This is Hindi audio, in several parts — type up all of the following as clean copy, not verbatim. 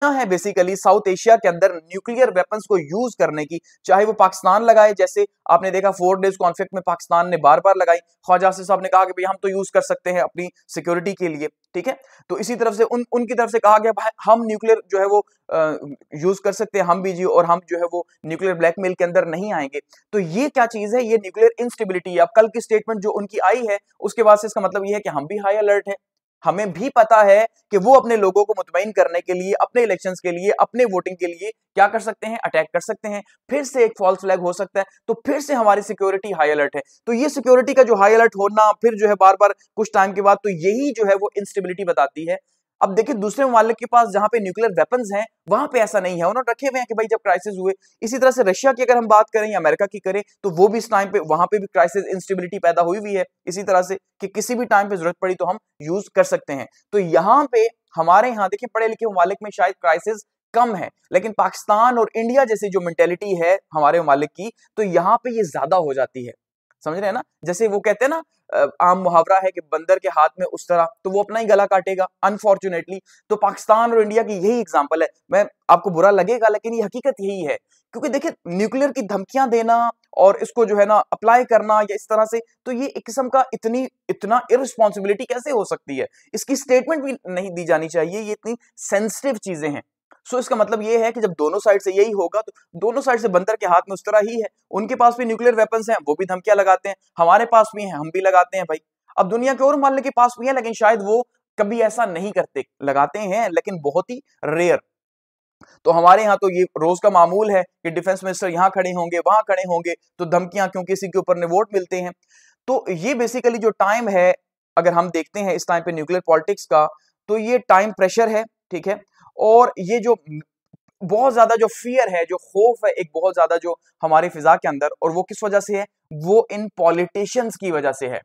है बेसिकली साउथ एशिया के अंदर न्यूक्लियर वेपन्स को यूज करने की, चाहे वो पाकिस्तान लगाए, जैसे आपने देखा 4 डेज कॉन्फ्लिक्ट में पाकिस्तान ने बार बार लगाई, ख्वाजा आसिफ साहब ने कहा कि भाई हम तो यूज कर सकते हैं अपनी सिक्योरिटी के लिए, ठीक है। तो इसी तरफ से उनकी तरफ से कहा गया भाई हम न्यूक्लियर जो है वो यूज कर सकते हैं हम भी जी, और हम जो है वो न्यूक्लियर ब्लैकमेल के अंदर नहीं आएंगे। तो ये क्या चीज है, ये न्यूक्लियर इंस्टेबिलिटी। अब कल की स्टेटमेंट जो उनकी आई है उसके बाद से इसका मतलब ये है कि हम भी हाई अलर्ट है, हमें भी पता है कि वो अपने लोगों को मुतमईन करने के लिए, अपने इलेक्शंस के लिए, अपने वोटिंग के लिए क्या कर सकते हैं, अटैक कर सकते हैं, फिर से एक फॉल्स फ्लैग हो सकता है, तो फिर से हमारी सिक्योरिटी हाई अलर्ट है। तो ये सिक्योरिटी का जो हाई अलर्ट होना फिर जो है बार बार कुछ टाइम के बाद, तो यही जो है वो इंस्टेबिलिटी बताती है। अब देखिए दूसरे ममालिक के पास जहां पे न्यूक्लियर वेपन्स हैं वहां पे ऐसा नहीं है, उन्होंने रखे हुए हैं कि भाई जब क्राइसिस हुए। इसी तरह से रशिया की अगर हम बात करें या अमेरिका की करें तो वो भी इस टाइम पे वहां पे भी क्राइसिस इंस्टेबिलिटी पैदा हुई हुई है इसी तरह से कि किसी भी टाइम पे जरूरत पड़ी तो हम यूज कर सकते हैं। तो यहाँ पे हमारे यहाँ देखिए पढ़े लिखे ममालिक में शायद क्राइसिस कम है, लेकिन पाकिस्तान और इंडिया जैसी जो मेंटेलिटी है हमारे ममालिक की, तो यहाँ पे ये ज्यादा हो जाती है। समझ रहे हैं ना, जैसे वो कहते हैं ना आम मुहावरा है कि बंदर के हाथ में उस तरह, तो वो अपना ही गला काटेगा अनफॉर्चुनेटली। तो पाकिस्तान और इंडिया की यही एग्जांपल है। मैं आपको बुरा लगेगा लेकिन ये हकीकत यही है, क्योंकि देखिए न्यूक्लियर की धमकियां देना और इसको जो है ना अप्लाई करना या इस तरह से, तो ये एक किस्म का इतना इररिस्पॉन्सिबिलिटी कैसे हो सकती है, इसकी स्टेटमेंट भी नहीं दी जानी चाहिए, ये इतनी सेंसिटिव चीजें हैं। सो इसका मतलब ये है कि जब दोनों साइड से यही होगा तो दोनों साइड से बंदर के हाथ में उस तरह ही है। उनके पास भी न्यूक्लियर वेपन्स हैं, वो भी धमकियां लगाते हैं, हमारे पास भी हैं, हम भी लगाते हैं भाई। अब दुनिया के और ममालिक के पास भी है लेकिन शायद वो कभी ऐसा नहीं करते, लगाते हैं लेकिन बहुत ही रेयर। तो हमारे यहाँ तो ये रोज का मामूल है कि डिफेंस मिनिस्टर यहाँ खड़े होंगे वहां खड़े होंगे तो धमकियां, क्योंकि किसी के ऊपर ने वोट मिलते हैं। तो ये बेसिकली जो टाइम है अगर हम देखते हैं इस टाइम पे न्यूक्लियर पॉलिटिक्स का, तो ये टाइम प्रेशर है, ठीक है। और ये जो बहुत ज्यादा जो फियर है, जो खौफ है एक बहुत ज्यादा जो हमारी फिजा के अंदर, और वो किस वजह से है, वो इन पॉलिटिशियंस की वजह से है।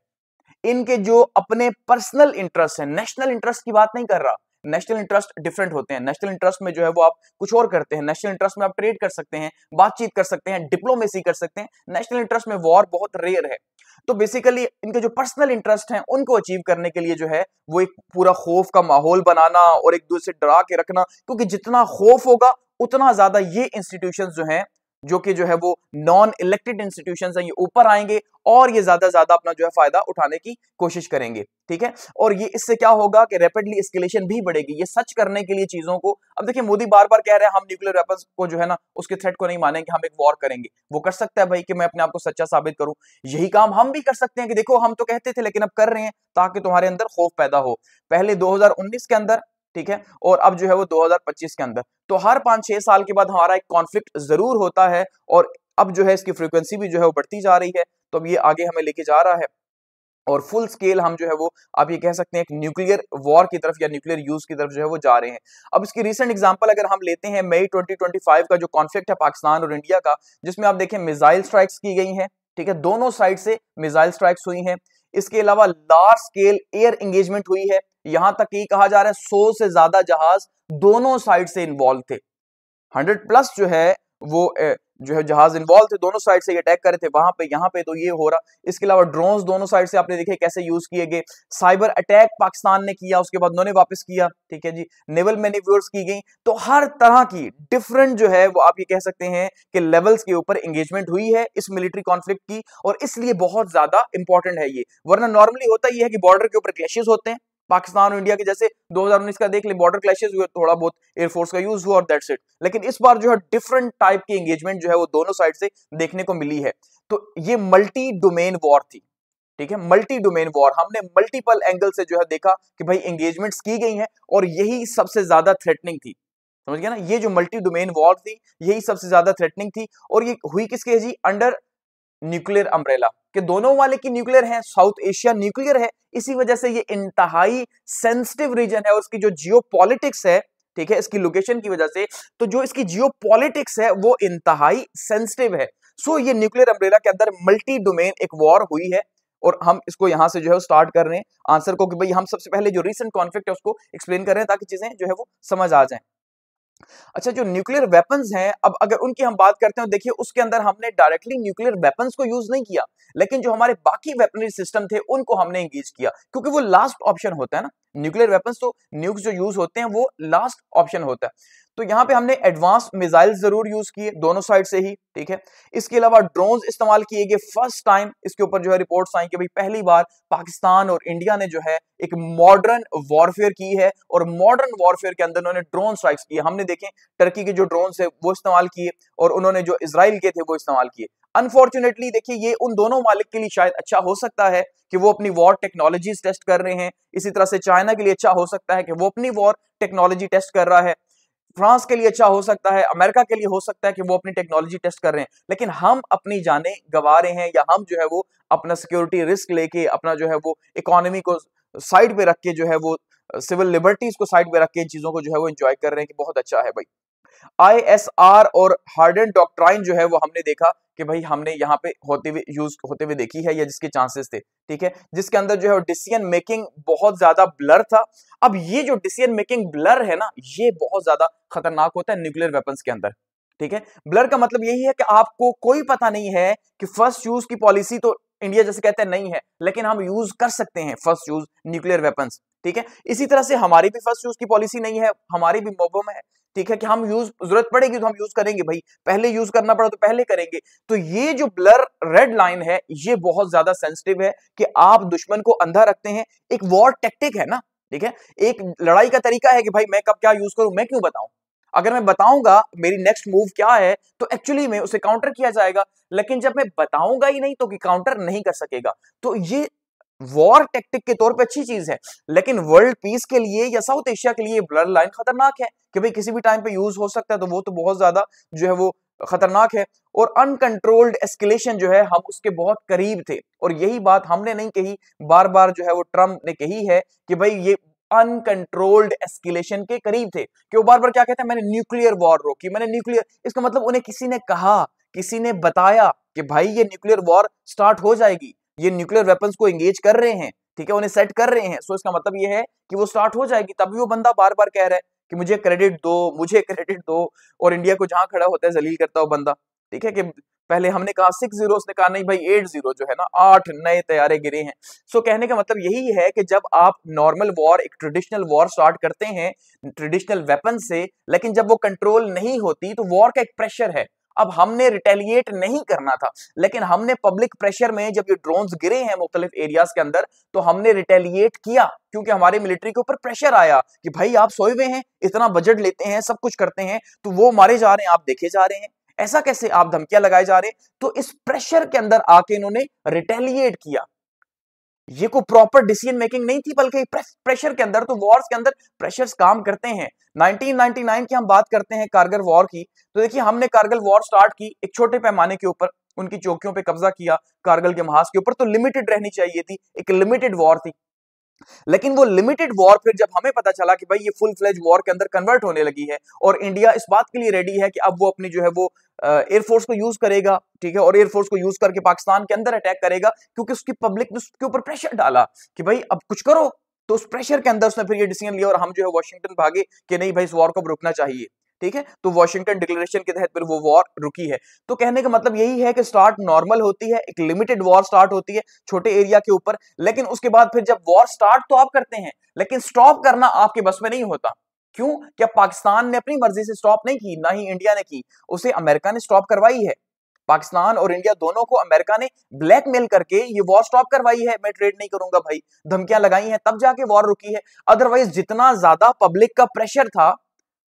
इनके जो अपने पर्सनल इंटरेस्ट है, नेशनल इंटरेस्ट की बात नहीं कर रहा, नेशनल इंटरेस्ट डिफरेंट होते हैं। नेशनल इंटरेस्ट में जो है वो आप कुछ और करते हैं, नेशनल इंटरेस्ट में आप ट्रेड कर सकते हैं, बातचीत कर सकते हैं, डिप्लोमेसी कर सकते हैं। नेशनल इंटरेस्ट में वॉर बहुत रेयर है। तो बेसिकली इनके जो पर्सनल इंटरेस्ट हैं उनको अचीव करने के लिए जो है वो एक पूरा खौफ का माहौल बनाना और एक दूसरे से डरा के रखना, क्योंकि जितना खौफ होगा उतना ज्यादा ये इंस्टीट्यूशंस जो हैं, जो कि जो है वो नॉन इलेक्टेड इंस्टीट्यूशंस हैं, ये ऊपर आएंगे और ये ज्यादा अपना जो है फायदा उठाने की कोशिश करेंगे, ठीक है। और ये इससे क्या होगा कि रैपिडली एस्केलेशन भी बढ़ेगी, ये सच करने के लिए चीजों को। अब देखिए मोदी बार बार कह रहे हैं हम न्यूक्लियर वेपन्स को जो है ना उसके थ्रेट को नहीं मानेंगे, हम एक वॉर करेंगे। वो कर सकता है भाई कि मैं अपने आप को सच्चा साबित करूं, यही काम हम भी कर सकते हैं कि देखो हम तो कहते थे लेकिन अब कर रहे हैं, ताकि तुम्हारे अंदर खौफ पैदा हो। पहले 2019 के अंदर, ठीक है, और अब जो है वो 2025 के अंदर, तो हर 5-6 साल के बाद हमारा एक कॉन्फ्लिक्ट जरूर होता है, और अब जो है इसकी फ्रीक्वेंसी भी जो है वो बढ़ती जा रही है। तो अब ये आगे हमें लेके जा रहा है और फुल स्केल हम जो है वो आप ये कह सकते हैं एक न्यूक्लियर वॉर की तरफ या न्यूक्लियर यूज की तरफ जो है वो जा रहे हैं। अब इसकी रिसेंट एग्जांपल अगर हम लेते हैं मई 2025 का जो कॉन्फ्लिक्ट है पाकिस्तान और इंडिया का, जिसमें आप देखें मिसाइल स्ट्राइक्स की गई हैं, ठीक है, दोनों साइड से मिसाइल स्ट्राइक्स हुई हैं। इसके अलावा लार्ज स्केल एयर एंगेजमेंट हुई है, यहां तक कि कहा जा रहा है 100 से ज्यादा जहाज दोनों साइड से इन्वॉल्व थे। 100+ जो है वो जो है जहाज इन्वॉल्व थे, दोनों साइड से ये अटैक कर रहे थे वहां पे यहाँ पे, तो ये हो रहा। इसके अलावा ड्रोन्स दोनों साइड से आपने देखे कैसे यूज किए गए। साइबर अटैक पाकिस्तान ने किया, उसके बाद उन्होंने वापस किया, ठीक है जी। नेवल मैन्यूवर्स की गई, तो हर तरह की डिफरेंट जो है वो आप ये कह सकते हैं कि लेवल्स के ऊपर एंगेजमेंट हुई है इस मिलिट्री कॉन्फ्लिक्ट की, और इसलिए बहुत ज्यादा इंपॉर्टेंट है ये। वरना नॉर्मली होता ही है कि बॉर्डर के ऊपर क्लैशेस होते हैं, पाकिस्तान और इंडिया के, जैसे 2019 का देख ले, बॉर्डर क्लैशेस हुए, थोड़ा बहुत एयरफोर्स का यूज हुआ और दैट्स इट। लेकिन इस बार जो है डिफरेंट टाइप की एंगेजमेंट जो है वो दोनों साइड से देखने को मिली है। तो ये मल्टी डोमेन वॉर थी, ठीक है, मल्टी डोमेन वॉर। हमने मल्टीपल एंगल से जो है देखा कि भाई एंगेजमेंट्स की गई हैं और यही सबसे ज्यादा थ्रेटनिंग थी। समझ गया ना, ये जो मल्टी डोमेन वॉर थी यही सबसे ज्यादा थ्रेटनिंग थी। और ये हुई किसके जी, अंडर न्यूक्लियर अम्ब्रेला, कि दोनों वाले की न्यूक्लियर है, साउथ एशिया न्यूक्लियर है, इसी वजह से ये इंतहाई सेंसिटिव रीजन है। और उसकी जो जियो पॉलिटिक्स है, ठीक है, इसकी लोकेशन की वजह से, तो जो इसकी जियो पॉलिटिक्स है वो इंतहाई सेंसिटिव है। सो ये न्यूक्लियर अम्ब्रेला के अंदर मल्टी डोमेन एक वॉर हुई है, और हम इसको यहां से जो है स्टार्ट कर रहे हैं आंसर को, कि भाई हम सबसे पहले जो रीसेंट कॉन्फ्लिक्ट है उसको एक्सप्लेन कर रहे हैं ताकि चीजें जो है वो समझ आ जाएं। अच्छा, जो न्यूक्लियर वेपन्स हैं, अब अगर उनकी हम बात करते हैं, देखिए उसके अंदर हमने डायरेक्टली न्यूक्लियर वेपन्स को यूज नहीं किया, लेकिन जो हमारे बाकी वेपनरी सिस्टम थे उनको हमने एंगेज किया, क्योंकि वो लास्ट ऑप्शन होता है ना। न्यूक्लियर वेपन्स तो न्यूक्स जो यूज होते हैं वो लास्ट ऑप्शन होता है। तो यहाँ पे हमने एडवांस मिसाइल जरूर यूज किए दोनों साइड से ही, ठीक है। इसके अलावा ड्रोन्स इस्तेमाल किए गए, फर्स्ट टाइम इसके ऊपर जो है रिपोर्ट्स आई कि भाई पहली बार पाकिस्तान और इंडिया ने जो है एक मॉडर्न वॉरफेयर की है, और मॉडर्न वॉरफेयर के अंदर उन्होंने ड्रोन स्ट्राइक्स किए। हमने देखे टर्की के जो ड्रोन्स है वो इस्तेमाल किए, और उन्होंने जो इजराइल के थे वो इस्तेमाल किए। अनफॉर्चुनेटली देखिए ये उन दोनों मालिक के लिए शायद अच्छा हो सकता है कि वो अपनी वॉर टेक्नोलॉजीज टेस्ट कर रहे हैं, इसी तरह से चाइना के लिए अच्छा हो सकता है कि वो अपनी वॉर टेक्नोलॉजी टेस्ट कर रहा है, फ्रांस के लिए अच्छा हो सकता है, अमेरिका के लिए हो सकता है कि वो अपनी टेक्नोलॉजी टेस्ट कर रहे हैं। लेकिन हम अपनी जानें गंवा रहे हैं, या हम जो है वो अपना सिक्योरिटी रिस्क लेके, अपना जो है वो इकोनॉमी को साइड पे रख के, जो है वो सिविल लिबर्टीज को साइड पे रख के इन चीजों को जो है वो एंजॉय कर रहे हैं कि बहुत अच्छा है भाई। ISR और हार्डन डॉक्ट्राइन जो है वो हमने देखा कि भाई हमने यहाँ पे यूज होते हुए देखी है, या जिसके चांसेस थे, ठीक है, जिसके अंदर जो है डिसीजन मेकिंग बहुत ज्यादा ब्लर था। अब ये जो डिसीजन मेकिंग ब्लर है ना, ये बहुत ज्यादा खतरनाक होता है न्यूक्लियर वेपन्स के अंदर, ठीक है। ब्लर का मतलब यही है कि आपको कोई पता नहीं है कि फर्स्ट यूज की पॉलिसी तो इंडिया जैसे कहते हैं नहीं है, लेकिन हम यूज कर सकते हैं फर्स्ट यूज न्यूक्लियर वेपन्स, ठीक है। इसी तरह से हमारी भी फर्स्ट यूज की पॉलिसी नहीं है, हमारी भी मोबो में है, ठीक है, कि हम यूज जरूरत पड़ेगी तो हम यूज करेंगे भाई, पहले यूज करना पड़ा तो पहले करेंगे। तो ये जो ब्लर रेड लाइन है ये बहुत ज्यादा सेंसिटिव है कि आप दुश्मन को अंधा रखते हैं। एक वॉर टेक्टिक है ना, ठीक है, एक लड़ाई का तरीका है कि भाई मैं कब क्या यूज करूं, मैं क्यों बताऊं। अगर मैं बताऊंगा मेरी नेक्स्ट मूव क्या है तो एक्चुअली में उसे काउंटर किया जाएगा, लेकिन जब मैं बताऊंगा ही नहीं तो काउंटर नहीं कर सकेगा। तो ये वॉर टेक्टिक के तौर पे अच्छी चीज है, लेकिन वर्ल्ड पीस के लिए या साउथ एशिया के लिए ब्लर लाइन खतरनाक है कि भाई किसी भी टाइम पे यूज हो सकता है, तो वो तो बहुत ज्यादा जो है वो खतरनाक है। और अनकंट्रोल्ड एस्केलेशन जो है हम उसके बहुत करीब थे, और यही बात हमने नहीं कही, बार बार जो है वो ट्रम्प ने कही है कि भाई ये अनकंट्रोल्ड एस्केलेशन के करीब थे, कि वो बार बार क्या कहते हैं, मैंने न्यूक्लियर वॉर रोकी, मैंने न्यूक्लियर, इसका मतलब उन्हें किसी ने कहा, किसी ने बताया कि भाई ये न्यूक्लियर वॉर स्टार्ट हो जाएगी, ये न्यूक्लियर वेपन्स को एंगेज कर रहे हैं, ठीक है, उन्हें सेट कर रहे हैं। सो इसका मतलब ये है कि वो स्टार्ट हो जाएगी, तभी वो बंदा बार बार कह रहा है कि मुझे क्रेडिट दो, मुझे क्रेडिट दो, और इंडिया को जहां खड़ा होता है जलील करता हो बंदा, ठीक है। कि पहले हमने कहा 6-0, उसने कहा नहीं भाई 8-0 जो है ना, 8 नए तैयारे गिरे हैं। सो कहने का मतलब यही है कि जब आप नॉर्मल वॉर, एक ट्रेडिशनल वॉर स्टार्ट करते हैं ट्रेडिशनल वेपन से, लेकिन जब वो कंट्रोल नहीं होती तो वॉर का एक प्रेशर है। अब हमने रिटेलिएट नहीं करना था, लेकिन हमने पब्लिक प्रेशर में जब ये ड्रोन्स गिरे हैं मुख्तलिफ एरियाज के अंदर, तो हमने रिटेलिएट किया, क्योंकि हमारे मिलिट्री के ऊपर प्रेशर आया कि भाई आप सोए हुए हैं, इतना बजट लेते हैं, सब कुछ करते हैं, तो वो मारे जा रहे हैं, आप देखे जा रहे हैं, ऐसा कैसे, आप धमकियां लगाए जा रहे हैं। तो इस प्रेशर के अंदर आके इन्होंने रिटेलिएट किया। ये कोई प्रॉपर डिसीजन मेकिंग नहीं थी, बल्कि प्रेशर के अंदर, तो वॉर्स के अंदर प्रेशर्स काम करते हैं। 1999 की हम बात करते हैं, कारगिल वॉर की, तो देखिए हमने कारगिल वॉर स्टार्ट की एक छोटे पैमाने के ऊपर, उनकी चौकियों पे कब्जा किया कारगिल के महाज के ऊपर, तो लिमिटेड रहनी चाहिए थी, एक लिमिटेड वॉर थी। लेकिन वो लिमिटेड वॉर फिर जब हमें पता चला कि भाई ये फुल फ्लेज वॉर के अंदर कन्वर्ट होने लगी है, और इंडिया इस बात के लिए रेडी है कि अब वो अपनी जो है वो एयरफोर्स को यूज करेगा, ठीक है, और एयरफोर्स को यूज करके पाकिस्तान के अंदर अटैक करेगा, क्योंकि उसकी पब्लिक ने उसके ऊपर प्रेशर डाला कि भाई अब कुछ करो। तो उस प्रेशर के अंदर उसने फिर ये डिसीजन लिया, और हम जो है वॉशिंगटन भागे कि नहीं भाई इस वॉर को रुकना चाहिए, ठीक है। तो वॉशिंगटन डिक्लेरेशन के तहत फिर वो वॉर रुकी है। तो कहने का मतलब यही है कि स्टार्ट नॉर्मल होती है, एक लिमिटेड वॉर स्टार्ट होती है छोटे एरिया के ऊपर, लेकिन उसके बाद फिर जब वॉर स्टार्ट तो आप करते हैं, लेकिन स्टॉप करना आपके बस में नहीं होता। क्यों? क्या पाकिस्तान ने अपनी मर्जी से स्टॉप नहीं की, ना ही इंडिया ने की, उसे अमेरिका ने स्टॉप करवाई है। पाकिस्तान और इंडिया दोनों को अमेरिका ने ब्लैकमेल करके ये वॉर स्टॉप करवाई है, मैं ट्रेड नहीं करूंगा भाई, धमकियां लगाई हैं, तब जाके वॉर रुकी है। अदरवाइज जितना ज्यादा पब्लिक का प्रेशर था,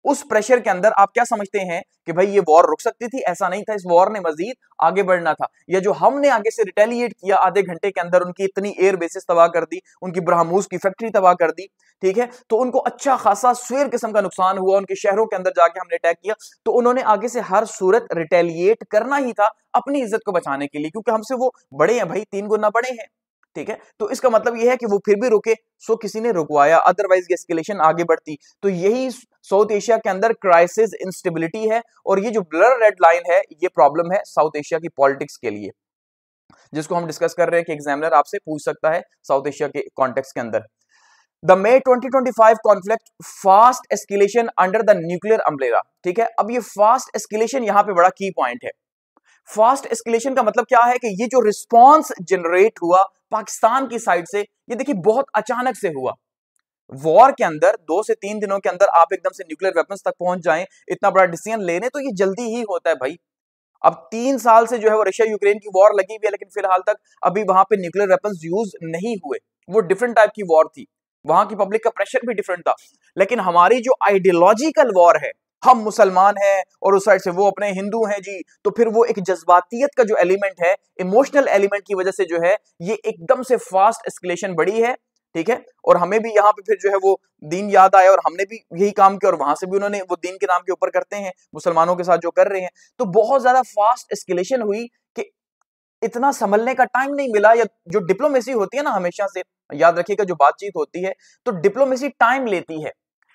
उस प्रेशर के अंदर आप क्या समझते हैं कि भाई ये वॉर रुक सकती थी? ऐसा नहीं था, इस वॉर ने मजीद आगे बढ़ना था। या जो हमने आगे से रिटेलिएट किया, आधे घंटे के अंदर उनकी इतनी एयर बेसिस तबाह कर दी, उनकी ब्रह्मोस की फैक्ट्री तबाह कर दी, ठीक है, तो उनको अच्छा खासा स्वेर किस्म का नुकसान हुआ, उनके शहरों के अंदर जाके हमने अटैक किया, तो उन्होंने आगे से हर सूरत रिटेलिएट करना ही था अपनी इज्जत को बचाने के लिए, क्योंकि हमसे वो बड़े हैं भाई, 3 गुना बड़े हैं, ठीक है। तो इसका मतलब यह है कि वो फिर भी रुके, सो किसी ने रुकवाया, अदरवाइज ये एस्केलेशन आगे बढ़ती। तो यही साउथ एशिया के अंदर क्राइसिस, इंस्टेबिलिटी है, और ये जो ब्लर रेड लाइन है ये प्रॉब्लम है साउथ एशिया की पॉलिटिक्स के लिए, जिसको हम डिस्कस कर रहे हैं कि एग्जामिनर आपसे पूछ सकता है साउथ एशिया के कॉन्टेक्स्ट के अंदर। The May 2025 conflict fast escalation under the nuclear umbrella, ठीक है। अब ये फास्ट एस्केलेशन यहां पे बड़ा की पॉइंट है। फास्ट एस्केलेशन का मतलब क्या है कि ये जो रिस्पॉन्स जनरेट हुआ पाकिस्तान की साइड से, ये देखिए बहुत अचानक से हुआ। वॉर के अंदर 2 से 3 दिनों के अंदर आप एकदम से न्यूक्लियर वेपन्स तक पहुंच जाएं, इतना बड़ा डिसीजन लेने, तो ये जल्दी ही होता है भाई। अब 3 साल से जो है वो रशिया यूक्रेन की वॉर लगी हुई है, लेकिन फिलहाल तक अभी वहां पे न्यूक्लियर वेपन्स यूज नहीं हुए। वो डिफरेंट टाइप की वॉर थी, वहां की पब्लिक का प्रेशर भी डिफरेंट था। लेकिन हमारी जो आइडियोलॉजिकल वॉर है, हम मुसलमान हैं और उस साइड से वो अपने हिंदू हैं जी, तो फिर वो एक जज्बातियत का जो एलिमेंट है, इमोशनल एलिमेंट की वजह से जो है ये एकदम से फास्ट एस्केलेशन बढ़ी है, ठीक है। और हमें भी यहाँ पे फिर जो है वो दीन याद आया और हमने भी यही काम किया, और वहां से भी उन्होंने वो दीन के नाम के ऊपर करते हैं मुसलमानों के साथ जो कर रहे हैं। तो बहुत ज्यादा फास्ट एस्केलेशन हुई कि इतना संभलने का टाइम नहीं मिला। या जो डिप्लोमेसी होती है ना, हमेशा से याद रखिएगा, जो बातचीत होती है तो डिप्लोमेसी टाइम लेती है।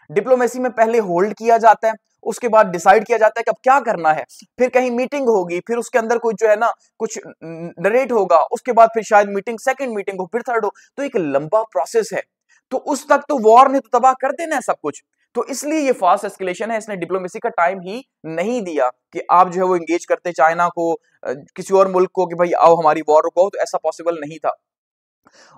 डिप्लोमेसी में पहले होल्ड किया जाता है, उसके बाद डिसाइड किया जाता है कि अब क्या करना है, फिर कहीं मीटिंग होगी, फिर उसके अंदर कुछ जो है ना कुछ नरेट होगा, उसके बाद फिर शायद मीटिंग, सेकंड मीटिंग हो, फिर थर्ड हो। तो एक लंबा प्रोसेस है। तो उस तक तो वॉर ने तो तबाह कर देना है सब कुछ। तो इसलिए ये फास्ट एस्केलेशन है, इसने डिप्लोमेसी का टाइम ही नहीं दिया कि आप जो है वो एंगेज करते चाइना को, किसी और मुल्क को कि भाई आओ हमारी वॉर रुको, तो ऐसा पॉसिबल नहीं था।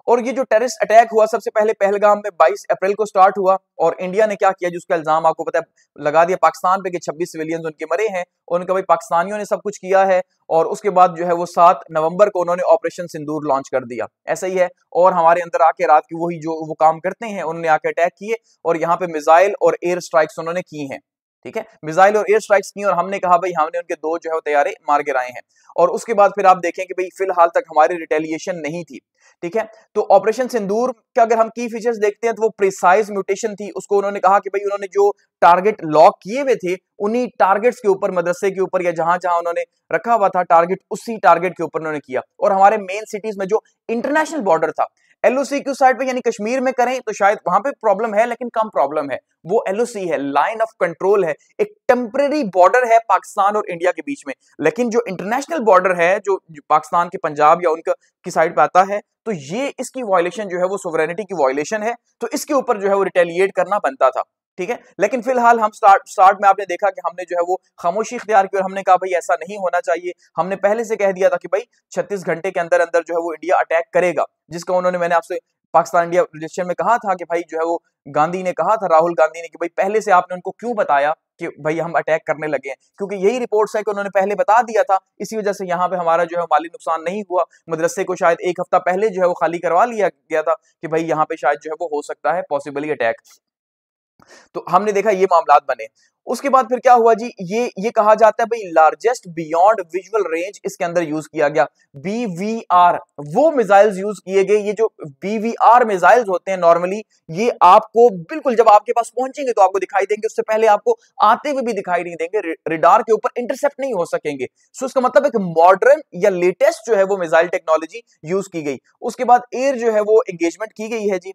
और ये जो टेररिस्ट अटैक हुआ सबसे पहले पहलगाम में 22 अप्रैल को स्टार्ट हुआ, और इंडिया ने क्या किया, जिसका इल्जाम आपको पता है लगा दिया पाकिस्तान पे कि 26 सिविलियंस उनके मरे हैं, उनका भाई पाकिस्तानियों ने सब कुछ किया है। और उसके बाद जो है वो 7 नवंबर को उन्होंने ऑपरेशन सिंदूर लॉन्च कर दिया, ऐसा ही है। और हमारे अंदर आके रात की वही जो वो काम करते हैं, उन्होंने आके अटैक किए और यहाँ पे मिसाइल और एयर स्ट्राइक्स उन्होंने की हैं, ठीक है, मिसाइल और एयर स्ट्राइक्स की। और हमने कहा भाई हमने उनके 2 जो है तैयारे मार गिराए हैं। और उसके बाद फिर आप देखें कि भाई फिलहाल तक हमारी रिटेलिएशन नहीं थी, ठीक है। तो ऑपरेशन सिंदूर का अगर हम की फीचर्स देखते हैं तो वो प्रिसाइज म्यूटेशन थी। उसको उन्होंने कहा कि भाई उन्होंने जो टारगेट लॉक किए हुए थे, उन्हीं टारगेट्स के ऊपर, मदरसे के ऊपर या जहां जहां उन्होंने रखा हुआ था टारगेट, उसी टारगेट के ऊपर उन्होंने किया। और हमारे मेन सिटीज में जो इंटरनेशनल बॉर्डर था, एलओसी की साइड पे यानी कश्मीर में करें तो शायद वहां पे प्रॉब्लम है, लेकिन कम प्रॉब्लम है। वो एलओसी है, लाइन ऑफ कंट्रोल है, एक टेम्परेरी बॉर्डर है पाकिस्तान और इंडिया के बीच में। लेकिन जो इंटरनेशनल बॉर्डर है, जो पाकिस्तान के पंजाब या उनका की साइड पे आता है, तो ये इसकी वायलेशन जो है वो सोवरेनिटी की वायलेशन है। तो इसके ऊपर जो है वो रिटेलिएट करना बनता था, ठीक है। लेकिन फिलहाल हम स्टार्ट में आपने देखा कि हमने जो है वो खामोशी इख्तियार की और हमने कहा भाई ऐसा नहीं होना चाहिए। हमने पहले से कह दिया था कि भाई 36 घंटे के अंदर अंदर जो है वो इंडिया अटैक करेगा, जिसका उन्होंने, मैंने आपसे पाकिस्तान इंडिया रिलेशन में कहा था कि भाई जो है वो गांधी ने कहा था, राहुल गांधी ने, कि भाई पहले से आपने उनको क्यों बताया कि भाई हम अटैक करने लगे हैं, क्योंकि यही रिपोर्ट्स है कि उन्होंने पहले बता दिया था। इसी वजह से यहाँ पे हमारा जो है माली नुकसान नहीं हुआ। मदरसे को शायद 1 हफ्ता पहले जो है वो खाली करवा लिया गया था कि भाई यहाँ पे शायद जो है वो हो सकता है पॉसिबली अटैक। तो हमने देखा ये मामलात बने। उसके बाद फिर क्या हुआ जी, ये कहा जाता है भाई लार्जेस्ट बियॉन्ड विजुअल रेंज इसके अंदर यूज किया गया, BVR, वो मिसाइल्स यूज किए गए। ये जो BVR मिसाइल्स होते हैं नॉर्मली, ये आपको बिल्कुल जब आपके पास पहुंचेंगे तो आपको दिखाई देंगे, उससे पहले आपको आते हुए भी दिखाई नहीं देंगे, रिडार के ऊपर इंटरसेप्ट नहीं हो सकेंगे। सो इसका मतलब एक मॉडर्न या लेटेस्ट जो है वो मिसाइल टेक्नोलॉजी यूज की गई। उसके बाद एयर जो है वो एंगेजमेंट की गई है जी,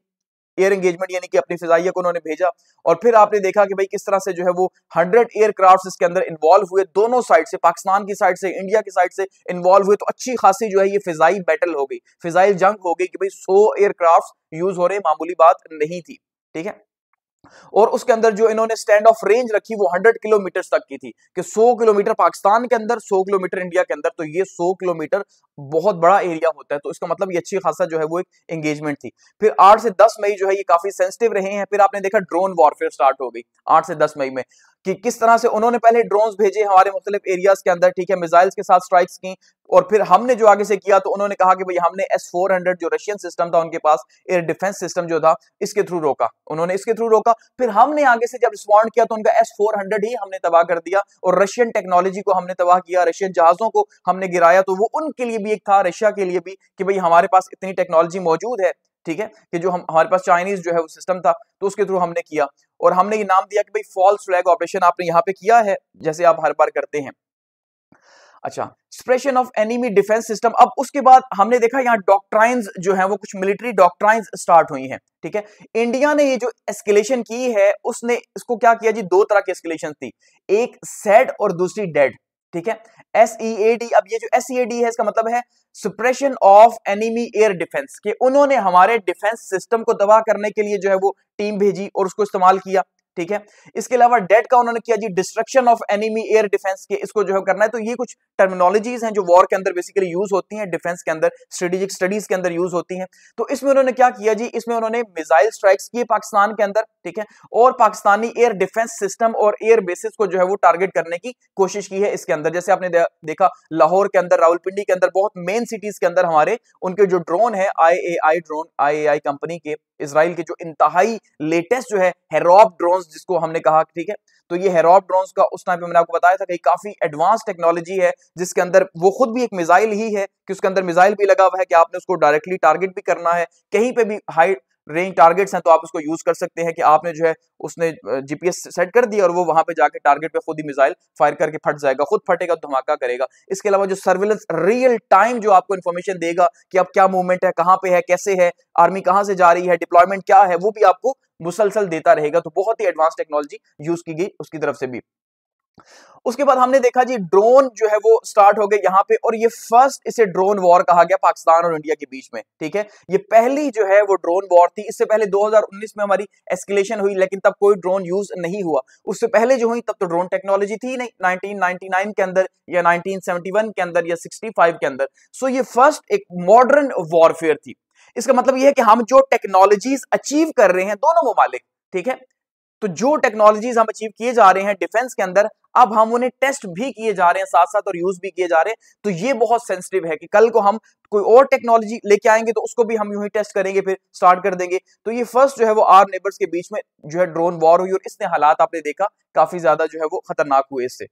एयर एंगेजमेंट यानी कि अपनी फिजाइया को उन्होंने भेजा। और फिर आपने देखा कि भाई किस तरह से जो है वो 100 एयरक्राफ्ट इसके अंदर इन्वॉल्व हुए, दोनों साइड से, पाकिस्तान की साइड से, इंडिया की साइड से इन्वॉल्व हुए। तो अच्छी खासी जो है ये फिजाई बैटल हो गई, फिजाई जंग हो गई कि भाई 100 एयरक्राफ्ट यूज हो रहे, मामूली बात नहीं थी, ठीक है। और उसके अंदर जो इन्होंने स्टैंड ऑफ रेंज रखी वो 100 किलोमीटर तक की थी, कि 100 किलोमीटर पाकिस्तान के अंदर, 100 किलोमीटर इंडिया के अंदर। तो ये 100 किलोमीटर बहुत बड़ा एरिया होता है, तो इसका मतलब ये अच्छी खासा जो है वो एक एंगेजमेंट थी। फिर 8 से 10 मई जो है ये काफी सेंसिटिव रहे हैं। फिर आपने देखा ड्रोन वॉरफेयर स्टार्ट हो गई 8 से 10 मई में, कि किस तरह से उन्होंने पहले ड्रोन्स भेजे हमारे मुख्तलिफ एरियाज के अंदर, ठीक है, मिसाइल्स के साथ स्ट्राइक्स की। और फिर हमने जो आगे से किया तो उन्होंने कहा कि भाई हमने S-400 जो रशियन सिस्टम था उनके पास, एयर डिफेंस सिस्टम जो था, इसके थ्रू रोका, उन्होंने इसके थ्रू रोका। फिर हमने आगे से जब रिस्पॉन्ड किया तो उनका S-400 ही हमने तबाह कर दिया, और रशियन टेक्नोलॉजी को हमने तबाह किया, रशियन जहाजों को हमने गिराया। तो वो उनके लिए भी एक था, रशिया के लिए भी, कि भाई हमारे पास इतनी टेक्नोलॉजी मौजूद है, ठीक है, कि जो हमारे पास चाइनीज जो है वो सिस्टम था, तो उसके थ्रू हमने किया। और हमने ये नाम दिया कि भाई फॉल्स फ्लैग ऑपरेशन आपने यहाँ पे किया है, जैसे आप हर बार करते हैं। अच्छा, स्प्रेशन ऑफ एनिमी डिफेंस सिस्टम। अब उसके बाद हमने देखा यहाँ डॉक्ट्राइंस जो है वो कुछ मिलिट्री डॉक्ट्राइंस स्टार्ट हुई हैं, ठीक है। इंडिया ने ये जो एस्केलेशन की है, उसने इसको क्या किया जी, 2 तरह की एस्केलेशन थी, एक सेड और दूसरी डेड, ठीक है, SEAD। अब ये जो SEAD है इसका मतलब है सुप्रेशन ऑफ एनिमी एयर डिफेंस, के उन्होंने हमारे डिफेंस सिस्टम को तबाह करने के लिए जो है वो टीम भेजी और उसको इस्तेमाल किया, ठीक है। इसके अलावा डेट का उन्होंने किया जी destruction of enemy air defence के, इसको जो है करना है। तो ये कुछ टर्मिनोलॉजीज हैं जो वॉर के अंदर बेसिकली यूज होती हैं, डिफेंस के अंदर, स्ट्रेटेजिक स्टडीज के अंदर यूज होती हैं। तो इसमें उन्होंने क्या किया जी, इसमें उन्होंने मिसाइल स्ट्राइक्स किए पाकिस्तान के अंदर, ठीक है, और पाकिस्तानी एयर डिफेंस सिस्टम और एयर बेसिस को जो है वो टारगेट करने की कोशिश की है इसके अंदर। जैसे आपने देखा लाहौर के अंदर, रावलपिंडी के अंदर, बहुत मेन सिटीज के अंदर हमारे उनके जो ड्रोन है IAI ड्रोन, IAI कंपनी के, इजराइल के जो इंतहाई लेटेस्ट जो है हेरॉप ड्रोन्स जिसको हमने कहा, ठीक है। तो ये हेरॉप ड्रोन्स का उस टाइम पे मैंने आपको बताया था कि काफी एडवांस टेक्नोलॉजी है, जिसके अंदर वो खुद भी एक मिसाइल ही है कि उसके अंदर मिसाइल भी लगा हुआ है कि आपने उसको डायरेक्टली टारगेट भी करना है, कहीं पे भी हाई रेंज टारगेट्स हैं तो आप उसको यूज कर सकते हैं कि आपने जो है उसने GPS सेट कर दिया और वो वहां पे जाके टारगेट पे खुद ही मिसाइल फायर करके फट जाएगा, खुद फटेगा, धमाका करेगा। इसके अलावा जो सर्विलेंस रियल टाइम जो आपको इन्फॉर्मेशन देगा कि अब क्या मूवमेंट है, कहां पे है, कैसे है, आर्मी कहां से जा रही है, डिप्लॉयमेंट क्या है, वो भी आपको मुसलसल देता रहेगा। तो बहुत ही एडवांस टेक्नोलॉजी यूज की गई उसकी तरफ से भी। उसके बाद हमने देखा जी ड्रोन जो है वो स्टार्ट हो गए यहाँ पे, और ये फर्स्ट इसे ड्रोन वॉर कहा गया पाकिस्तान और इंडिया के बीच में, ठीक है। ये पहली जो है वो ड्रोन वॉर थी। इससे पहले 2019 में हमारी एस्केलेशन हुई, लेकिन तब कोई ड्रोन यूज नहीं हुआ। उससे पहले जो हुई तब तो ड्रोन टेक्नोलॉजी थी नहीं, 1999 के अंदर या 1971 के अंदर या 65 के अंदर। सो ये फर्स्ट एक मॉडर्न वॉरफेयर थी। इसका मतलब ये है कि हम जो टेक्नोलॉजीज अचीव कर रहे हैं दोनों ममालिक, ठीक है, तो जो टेक्नोलॉजीज हम अचीव किए जा रहे हैं डिफेंस के अंदर, अब हम उन्हें टेस्ट भी किए जा रहे हैं साथ साथ और यूज भी किए जा रहे हैं। तो ये बहुत सेंसिटिव है कि कल को हम कोई और टेक्नोलॉजी लेके आएंगे तो उसको भी हम यूं ही टेस्ट करेंगे, फिर स्टार्ट कर देंगे। तो ये फर्स्ट जो है वो आर नेबर्स के बीच में जो है ड्रोन वॉर हुई, और इसने हालात आपने देखा काफी ज्यादा जो है वो खतरनाक हुए इससे।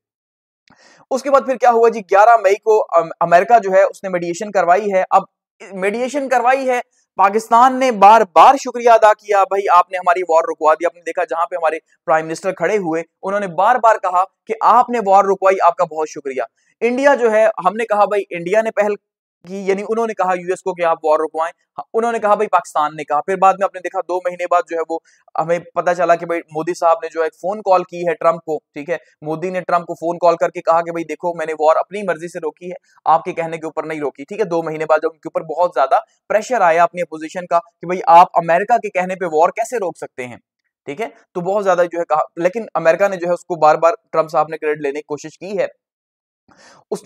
उसके बाद फिर क्या हुआ जी, 11 मई को अमेरिका जो है उसने मेडिएशन करवाई है। अब मेडिएशन करवाई है, पाकिस्तान ने बार बार शुक्रिया अदा किया, भाई आपने हमारी वॉर रुकवा दी। आपने देखा जहां पे हमारे प्राइम मिनिस्टर खड़े हुए, उन्होंने बार बार कहा कि आपने वॉर रुकवाई, आपका बहुत शुक्रिया। इंडिया जो है, हमने कहा भाई इंडिया ने पहल की, यानी उन्होंने कहा यूएस को कि आप वॉर रुकवाएं, उन्होंने कहा भाई पाकिस्तान ने कहा। फिर बाद में आपने देखा 2 महीने बाद जो है वो हमें पता चला कि भाई मोदी साहब ने जो है फोन कॉल की है ट्रंप को, ठीक है। मोदी ने ट्रंप को फोन कॉल करके कहा कि भाई देखो मैंने वॉर अपनी मर्जी से रोकी है, आपके कहने के ऊपर नहीं रोकी, ठीक है। 2 महीने बाद जब उनके ऊपर बहुत ज्यादा प्रेशर आया अपनी अपोजिशन का कि भाई आप अमेरिका के कहने पे वॉर कैसे रोक सकते हैं, ठीक है, तो बहुत ज्यादा जो है कहा, लेकिन अमेरिका ने जो है उसको बार बार ट्रंप साहब ने क्रेडिट लेने की कोशिश की है।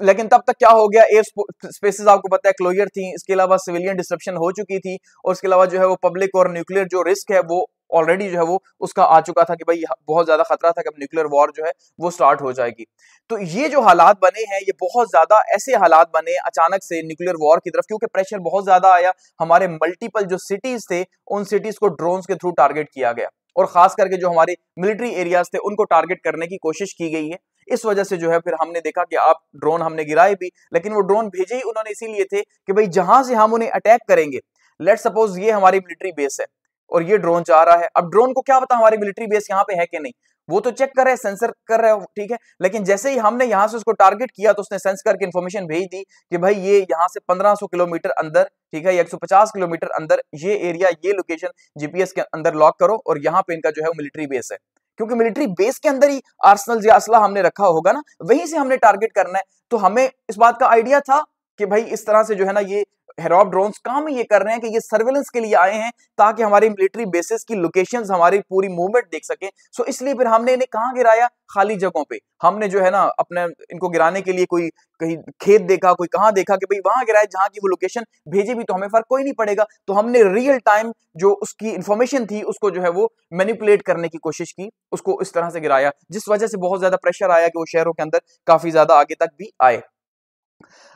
लेकिन तब तक क्या हो गया, एयर स्पेसेस आपको पता है क्लोजर थी, इसके अलावा सिविलियन डिस्ट्रप्शन हो चुकी थी, और इसके अलावा जो है वो पब्लिक और न्यूक्लियर जो रिस्क है वो ऑलरेडी जो है वो उसका आ चुका था कि भाई बहुत ज्यादा खतरा था कि अब न्यूक्लियर वॉर जो है वो स्टार्ट हो जाएगी। तो ये जो हालात बने हैं, ये बहुत ज्यादा ऐसे हालात बने अचानक से न्यूक्लियर वॉर की तरफ, क्योंकि प्रेशर बहुत ज्यादा आया। हमारे मल्टीपल जो सिटीज थे, उन सिटीज को ड्रोन्स के थ्रू टारगेट किया गया, और खास करके जो हमारे मिलिट्री एरियाज थे उनको टारगेट करने की कोशिश की गई है। इस वजह से जो है फिर हमने देखा कि आप ड्रोन हमने गिराए भी, लेकिन वो ड्रोन भेजे ही उन्होंने इसीलिए थे कि भाई जहां से हम उन्हें अटैक करेंगे, लेट सपोज ये हमारी मिलिट्री बेस है और ये ड्रोन जा रहा है, अब ड्रोन को क्या पता हमारी मिलिट्री बेस यहाँ पे है कि नहीं, वो तो चेक कर रहे हैं, सेंसर कर रहे हो, ठीक है। लेकिन जैसे ही हमने यहां से उसको टारगेट किया तो उसने सेंस करके इन्फॉर्मेशन भेज दी कि भाई ये यहाँ से 1500 किलोमीटर अंदर, ठीक है, 150 किलोमीटर अंदर ये एरिया, ये लोकेशन जीपीएस के अंदर लॉक करो, और यहाँ पे इनका जो है मिलिट्री बेस है। क्योंकि मिलिट्री बेस के अंदर ही आर्सनल या असला हमने रखा होगा ना, वहीं से हमने टारगेट करना है। तो हमें इस बात का आइडिया था कि भाई इस तरह से जो है ना ये हेरॉप ड्रोन्स काम ये कर रहे हैं कि ये सर्वेलेंस के लिए आए हैं, ताकि हमारी मिलिट्री बेसिस की लोकेशंस, हमारी पूरी मूवमेंट देख सके। सो इसलिए फिर हमने इन्हें कहां गिराया, खाली जगहों पे। हमने जो है ना अपने इनको गिराने के लिए कोई कहीं खेत देखा, कोई कहां देखा कि भाई वहां गिराए जहां की वो लोकेशन भेजे भी तो हमें फर्क कोई नहीं पड़ेगा। तो हमने रियल टाइम जो उसकी इंफॉर्मेशन थी उसको जो है वो मैनिपुलेट करने की कोशिश की, उसको इस तरह से गिराया, जिस वजह से बहुत ज्यादा प्रेशर आया कि वो शहरों के अंदर काफी ज्यादा आगे तक भी आए।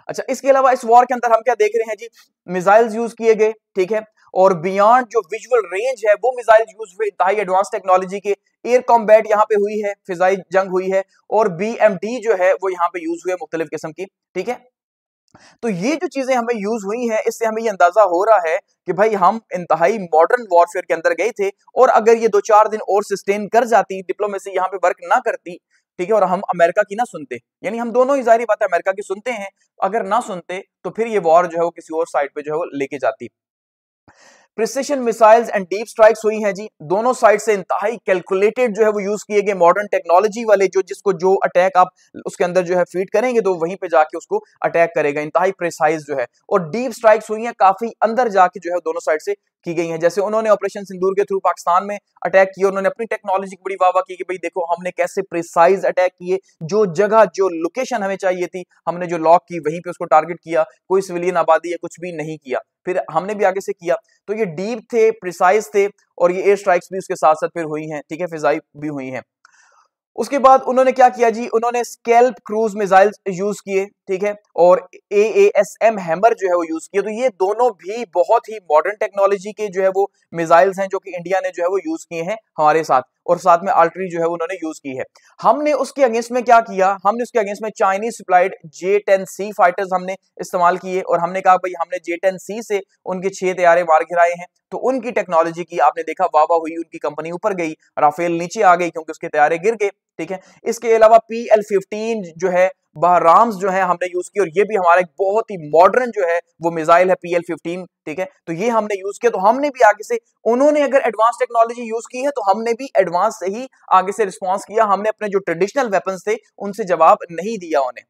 अच्छा, इसके अलावा इस वॉर के अंदर हम क्या देख रहे हैं जी, मिसाइल्स यूज किए गए, ठीक है, और बियॉन्ड जो विजुअल रेंज है वो मिसाइल यूज हुए, इंतहाई एडवांस टेक्नोलॉजी के। एयर कॉम्बैट यहाँ पे हुई है, फिजाई जंग हुई है, और BMD जो है वो यहाँ पे यूज हुए मुख्तलिफ किस्म की, ठीक है। तो ये जो चीजें हमें यूज हुई हैं, इससे हमें ये अंदाजा हो रहा है कि भाई हम इंतहाई मॉडर्न वॉरफेयर के अंदर गए थे, और अगर ये 2-4 दिन और सस्टेन कर जाती, डिप्लोमेसी यहाँ पे वर्क ना करती, ठीक है, और हम अमेरिका की ना सुनते, यानी हम दोनों ही जाहिर बात है अमेरिका की सुनते हैं, अगर ना सुनते तो फिर ये वॉर जो है वो किसी और साइड पे जो है वो लेके जाती। Precision missiles and deep strikes हुई हैं जी, दोनों साइड से इंतहाई कैलकुलेटेड जो है वो यूज किए गए मॉडर्न टेक्नोलॉजी वाले, जो जिसको जो अटैक आप उसके अंदर जो है फीड करेंगे तो वहीं पे जाके उसको अटैक करेगा, इंतहाई प्रिसाइज जो है। और डीप स्ट्राइक्स हुई हैं काफी अंदर जाके जो है दोनों साइड से की गई हैं। जैसे उन्होंने ऑपरेशन सिंदूर के थ्रू पाकिस्तान में अटैक किया, उन्होंने अपनी टेक्नोलॉजी की बड़ी वाहवाही की कि भाई देखो हमने कैसे प्रिसाइज अटैक किए, जो जगह जो लोकेशन हमें चाहिए थी हमने जो लॉक की वहीं पे उसको टारगेट किया, कोई सिविलियन आबादी या कुछ भी नहीं किया। फिर हमने भी आगे से किया, तो ये डीप थे, प्रिसाइज थे, और ये एयर स्ट्राइक्स भी उसके साथ साथ फिर हुई हैं, ठीक है, फिजाई भी हुई हैं। उसके बाद उन्होंने क्या किया जी, उन्होंने स्कैल्प क्रूज मिसाइल यूज किए, ठीक है, और AASM हैमर जो है वो यूज किए। तो ये दोनों भी बहुत ही मॉडर्न टेक्नोलॉजी के जो है वो मिसाइल्स हैं जो कि इंडिया ने जो है वो यूज किए हैं हमारे साथ, और साथ में आर्टरी जो है उन्होंने यूज की है। हमने उसके अगेंस्ट में क्या किया, हमने उसके अगेंस्ट में चाइनीज सप्लाइड J-10C फाइटर्स हमने इस्तेमाल किए, और हमने कहा भाई हमने J-10C से उनके 6 तैयारे मार गिराए हैं। तो उनकी टेक्नोलॉजी की आपने देखा वाह वाह हुई, उनकी कंपनी ऊपर गई, राफेल नीचे आ गई क्योंकि उसके तैयारे गिर गए, ठीक है। इसके अलावा PL-15 जो है बहराम्स जो है हमने यूज की, और ये भी हमारा एक बहुत ही मॉडर्न जो है वो मिसाइल है PL-15, ठीक है। तो ये हमने यूज किया, तो हमने भी आगे से, उन्होंने अगर एडवांस टेक्नोलॉजी यूज की है तो हमने भी एडवांस से ही आगे से रिस्पॉन्स किया। हमने अपने जो ट्रेडिशनल वेपन्स थे उनसे जवाब नहीं दिया उन्हें।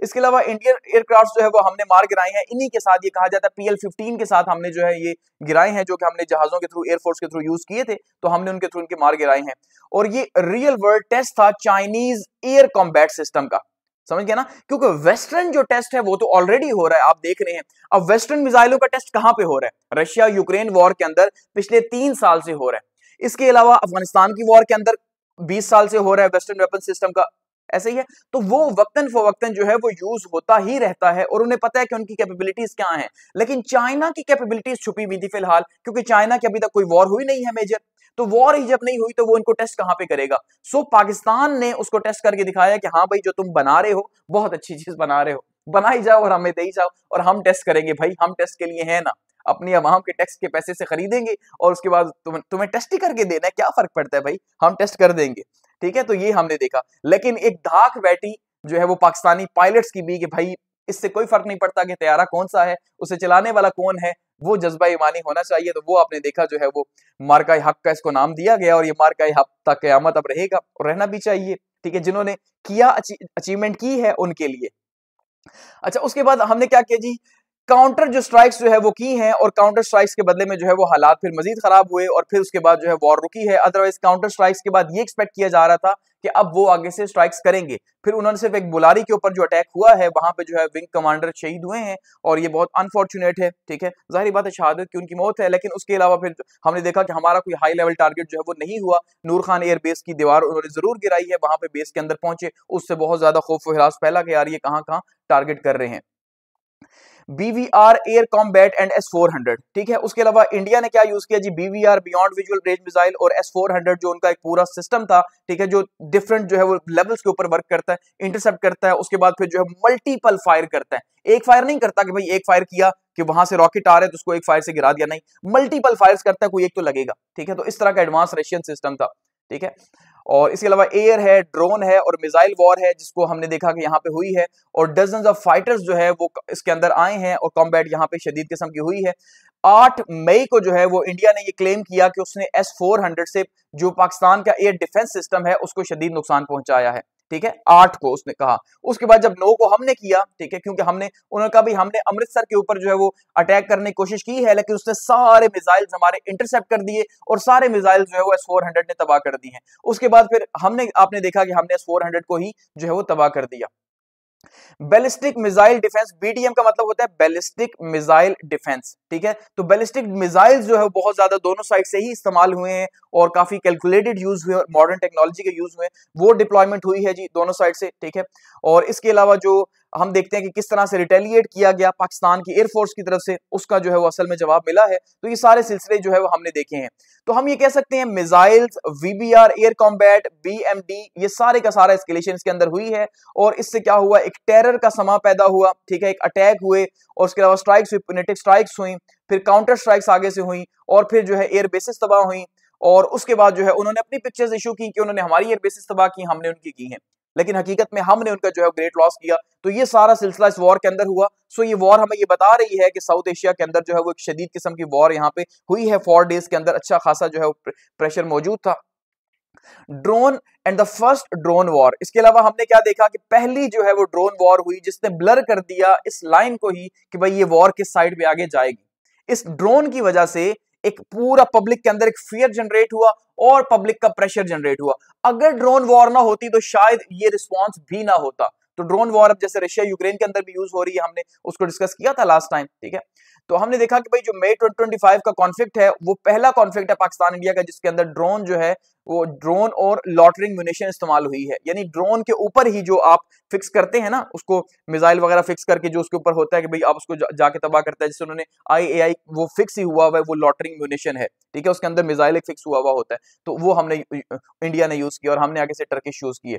इसके अलावा इंडियन एयरक्राफ्ट जो है वो हमने मार गिराए हैं, इन्हीं के साथ, ये कहा जाता है PL-15 के साथ हमने जो है ये गिराए हैं, जो कि हमने जहाजों के थ्रू, एयरफोर्स के थ्रू यूज किए थे, तो हमने उनके थ्रू इनके मार गिराए हैं। और ये रियल वर्ल्ड टेस्ट था चाइनीज एयर कॉम्बैट सिस्टम का, समझ गए ना, क्योंकि वेस्टर्न जो टेस्ट है वो तो ऑलरेडी हो रहा है, आप देख रहे हैं। अब वेस्टर्न मिसाइलों का टेस्ट कहां पे हो रहा है, रशिया यूक्रेन वॉर के अंदर पिछले 3 साल से हो रहा है। इसके अलावा अफगानिस्तान की वॉर के अंदर 20 साल से हो रहा है वेस्टर्न वेपन सिस्टम का, ऐसे ही है। तो वो वक्तन फवक्तन जो है वो यूज होता ही रहता है, और उन्हें पता है कि उनकी कैपेबिलिटीज क्या हैं। लेकिन चाइना की कैपेबिलिटीज छुपी हुई थी फिलहाल, क्योंकि चाइना की अभी तक कोई वॉर हुई नहीं है मेजर, तो वॉर ही जब नहीं हुई तो वो इनको टेस्ट कहां पे करेगा। सो पाकिस्तान ने उसको टेस्ट करके दिखाया कि हाँ भाई जो तुम बना रहे हो बहुत अच्छी चीज बना रहे हो, बनाई जाओ और हमें दे ही जाओ, और हम टेस्ट करेंगे भाई, हम टेस्ट के लिए है ना, अपनी अवाम के टैक्स के पैसे से खरीदेंगे, और उसके बाद तुम्हें टेस्ट ही करके देना है, क्या फर्क पड़ता है भाई, हम टेस्ट कर देंगे, ठीक है। तो ये हमने देखा, लेकिन एक धाक बैठी जो है वो पाकिस्तानी पायलट्स की भी कि भाई इससे कोई फर्क नहीं पड़ता कि तैयारा कौन सा है, उसे चलाने वाला कौन है, वो जज्बा ईमानी होना चाहिए। तो वो आपने देखा जो है वो मार्का हक का इसको नाम दिया गया, और ये मार्का हक तक क़यामत अब रहेगा और रहना भी चाहिए, ठीक है, जिन्होंने किया अचीवमेंट की है उनके लिए। अच्छा, उसके बाद हमने क्या किया जी, काउंटर जो स्ट्राइक्स जो है वो की हैं, और काउंटर स्ट्राइक्स के बदले में जो है वो हालात फिर मजीद खराब हुए, और फिर उसके बाद जो है वॉर रुकी है। अदरवाइज काउंटर स्ट्राइक्स के बाद ये एक्सपेक्ट किया जा रहा था कि अब वो आगे से स्ट्राइक्स करेंगे। फिर उन्होंने सिर्फ एक बुलारी के ऊपर जो अटैक हुआ है वहां पे जो है विंग कमांडर शहीद हुए हैं, और ये बहुत अनफॉर्चुनेट है, ठीक है, जाहिर बात है शहादत की उनकी मौत है। लेकिन उसके अलावा फिर हमने देखा कि हमारा कोई हाई लेवल टारगेट जो है वो नहीं हुआ। नूर खान एयर बेस की दीवार उन्होंने जरूर गिराई है, वहां पे बेस के अंदर पहुंचे, उससे बहुत ज्यादा खौफ व हिरास फैला कि यार ये कहां कहां टारगेट कर रहे हैं। BVR air combat and S-400, ठीक है। उसके अलावा इंडिया ने क्या यूज किया जी, BVR beyond visual range missile, और S-400 जो उनका एक पूरा सिस्टम था, ठीक है, जो डिफरेंट जो है वो लेवल्स के ऊपर वर्क करता है, इंटरसेप्ट करता है, उसके बाद फिर जो है मल्टीपल फायर करता है। एक फायर नहीं करता कि भाई एक फायर किया कि वहां से रॉकेट आ रहे तो उसको एक फायर से गिरा दिया, नहीं, मल्टीपल फायर्स करता है, कोई एक तो लगेगा, ठीक है। तो इस तरह का एडवांस रशियन सिस्टम था, ठीक है। और इसके अलावा एयर है, ड्रोन है, और मिसाइल वॉर है जिसको हमने देखा कि यहाँ पे हुई है, और डजन्स ऑफ फाइटर्स जो है वो इसके अंदर आए हैं, और कॉम्बैट यहाँ पे शदीद किस्म की हुई है। 8 मई को जो है वो इंडिया ने ये क्लेम किया कि उसने S-400 से जो पाकिस्तान का एयर डिफेंस सिस्टम है उसको शदीद नुकसान पहुंचाया है, ठीक है, 8 को उसने कहा। उसके बाद जब 9 को हमने किया, ठीक है, क्योंकि उन्होंने कहा भाई हमने अमृतसर के ऊपर जो है वो अटैक करने की कोशिश की है, लेकिन उसने सारे मिसाइल्स हमारे इंटरसेप्ट कर दिए, और सारे मिसाइल जो है वो S-400 ने तबाह कर दी हैं। उसके बाद फिर आपने देखा कि हमने S-400 को ही जो है वो तबाह कर दिया। बैलिस्टिक मिसाइल डिफेंस, BDM का मतलब होता है बैलिस्टिक मिसाइल डिफेंस, ठीक है। तो बैलिस्टिक मिसाइल जो है बहुत ज्यादा दोनों साइड से ही इस्तेमाल हुए हैं, और काफी कैलकुलेटेड यूज हुए, मॉडर्न टेक्नोलॉजी के यूज हुए, वो डिप्लॉयमेंट हुई है जी दोनों साइड से, ठीक है। और इसके अलावा जो हम देखते हैं कि किस तरह से रिटेलिएट किया गया पाकिस्तान की एयरफोर्स की तरफ से, उसका जो है वो असल में जवाब मिला है। तो ये सारे सिलसिले जो है वो हमने देखे हैं। तो हम ये कह सकते हैं missiles, VBR air combat, BMD, ये सारे का सारा एस्केलेशन इसके अंदर हुई है, और इससे क्या हुआ, एक टेरर का समा पैदा हुआ, ठीक है, एक अटैक हुए, और उसके अलावा स्ट्राइक्स हुई, किनेटिक स्ट्राइक्स हुई, फिर काउंटर स्ट्राइक्स आगे से हुई, और फिर जो है एयर बेसिस तबाह हुई, और उसके बाद जो है उन्होंने अपनी पिक्चर्स इशू की कि उन्होंने हमारी एयर बेसिस तबाह की, हमने उनकी की हैं, लेकिन हकीकत में हमने उनका जो है ग्रेट लॉस किया। तो ये सारा सिलसिला इस वॉर के अंदर हुआ। सो ये वॉर हमें ये बता रही है कि साउथ एशिया के अंदर जो है वो एक शदीद किस्म की वॉर यहाँ पे हुई है। 4 डेज के अंदर अच्छा खासा जो है प्रेशर मौजूद था। Drone and the first drone war, इसके अलावा हमने क्या देखा कि पहली जो है वो ड्रोन वॉर हुई जिसने ब्लर कर दिया इस लाइन को ही कि भाई ये वॉर किस साइड पे आगे जाएगी। इस ड्रोन की वजह से एक पूरा पब्लिक के अंदर एक फियर जनरेट हुआ और पब्लिक का प्रेशर जनरेट हुआ। अगर ड्रोन वॉर ना होती तो शायद ये रिस्पॉन्स भी ना होता। तो ड्रोन वॉर अब जैसे रशिया यूक्रेन के अंदर भी यूज हो रही है, हमने उसको डिस्कस किया था लास्ट टाइम, ठीक है। तो हमने देखा कि भाई जो मई 2025 का कॉन्फ्लिक्ट है वो पहला कॉन्फ्लिक्ट है पाकिस्तान इंडिया का जिसके अंदर ड्रोन जो है वो ड्रोन और लॉटरिंग म्यूनिशन इस्तेमाल हुई है। यानी ड्रोन के ऊपर ही जो आप फिक्स करते हैं ना, उसको मिसाइल वगैरह फिक्स करके जो उसके ऊपर होता है कि भाई आप उसको जाके तबाह करता है, जिससे उन्होंने IAI वो फिक्स ही हुआ है, वो लॉटरिंग म्यूनिशन है, ठीक है। उसके अंदर मिसाइल एक फिक्स हुआ होता है, तो वो हमने इंडिया ने यूज किया और हमने आगे से टर्किश यूज किए,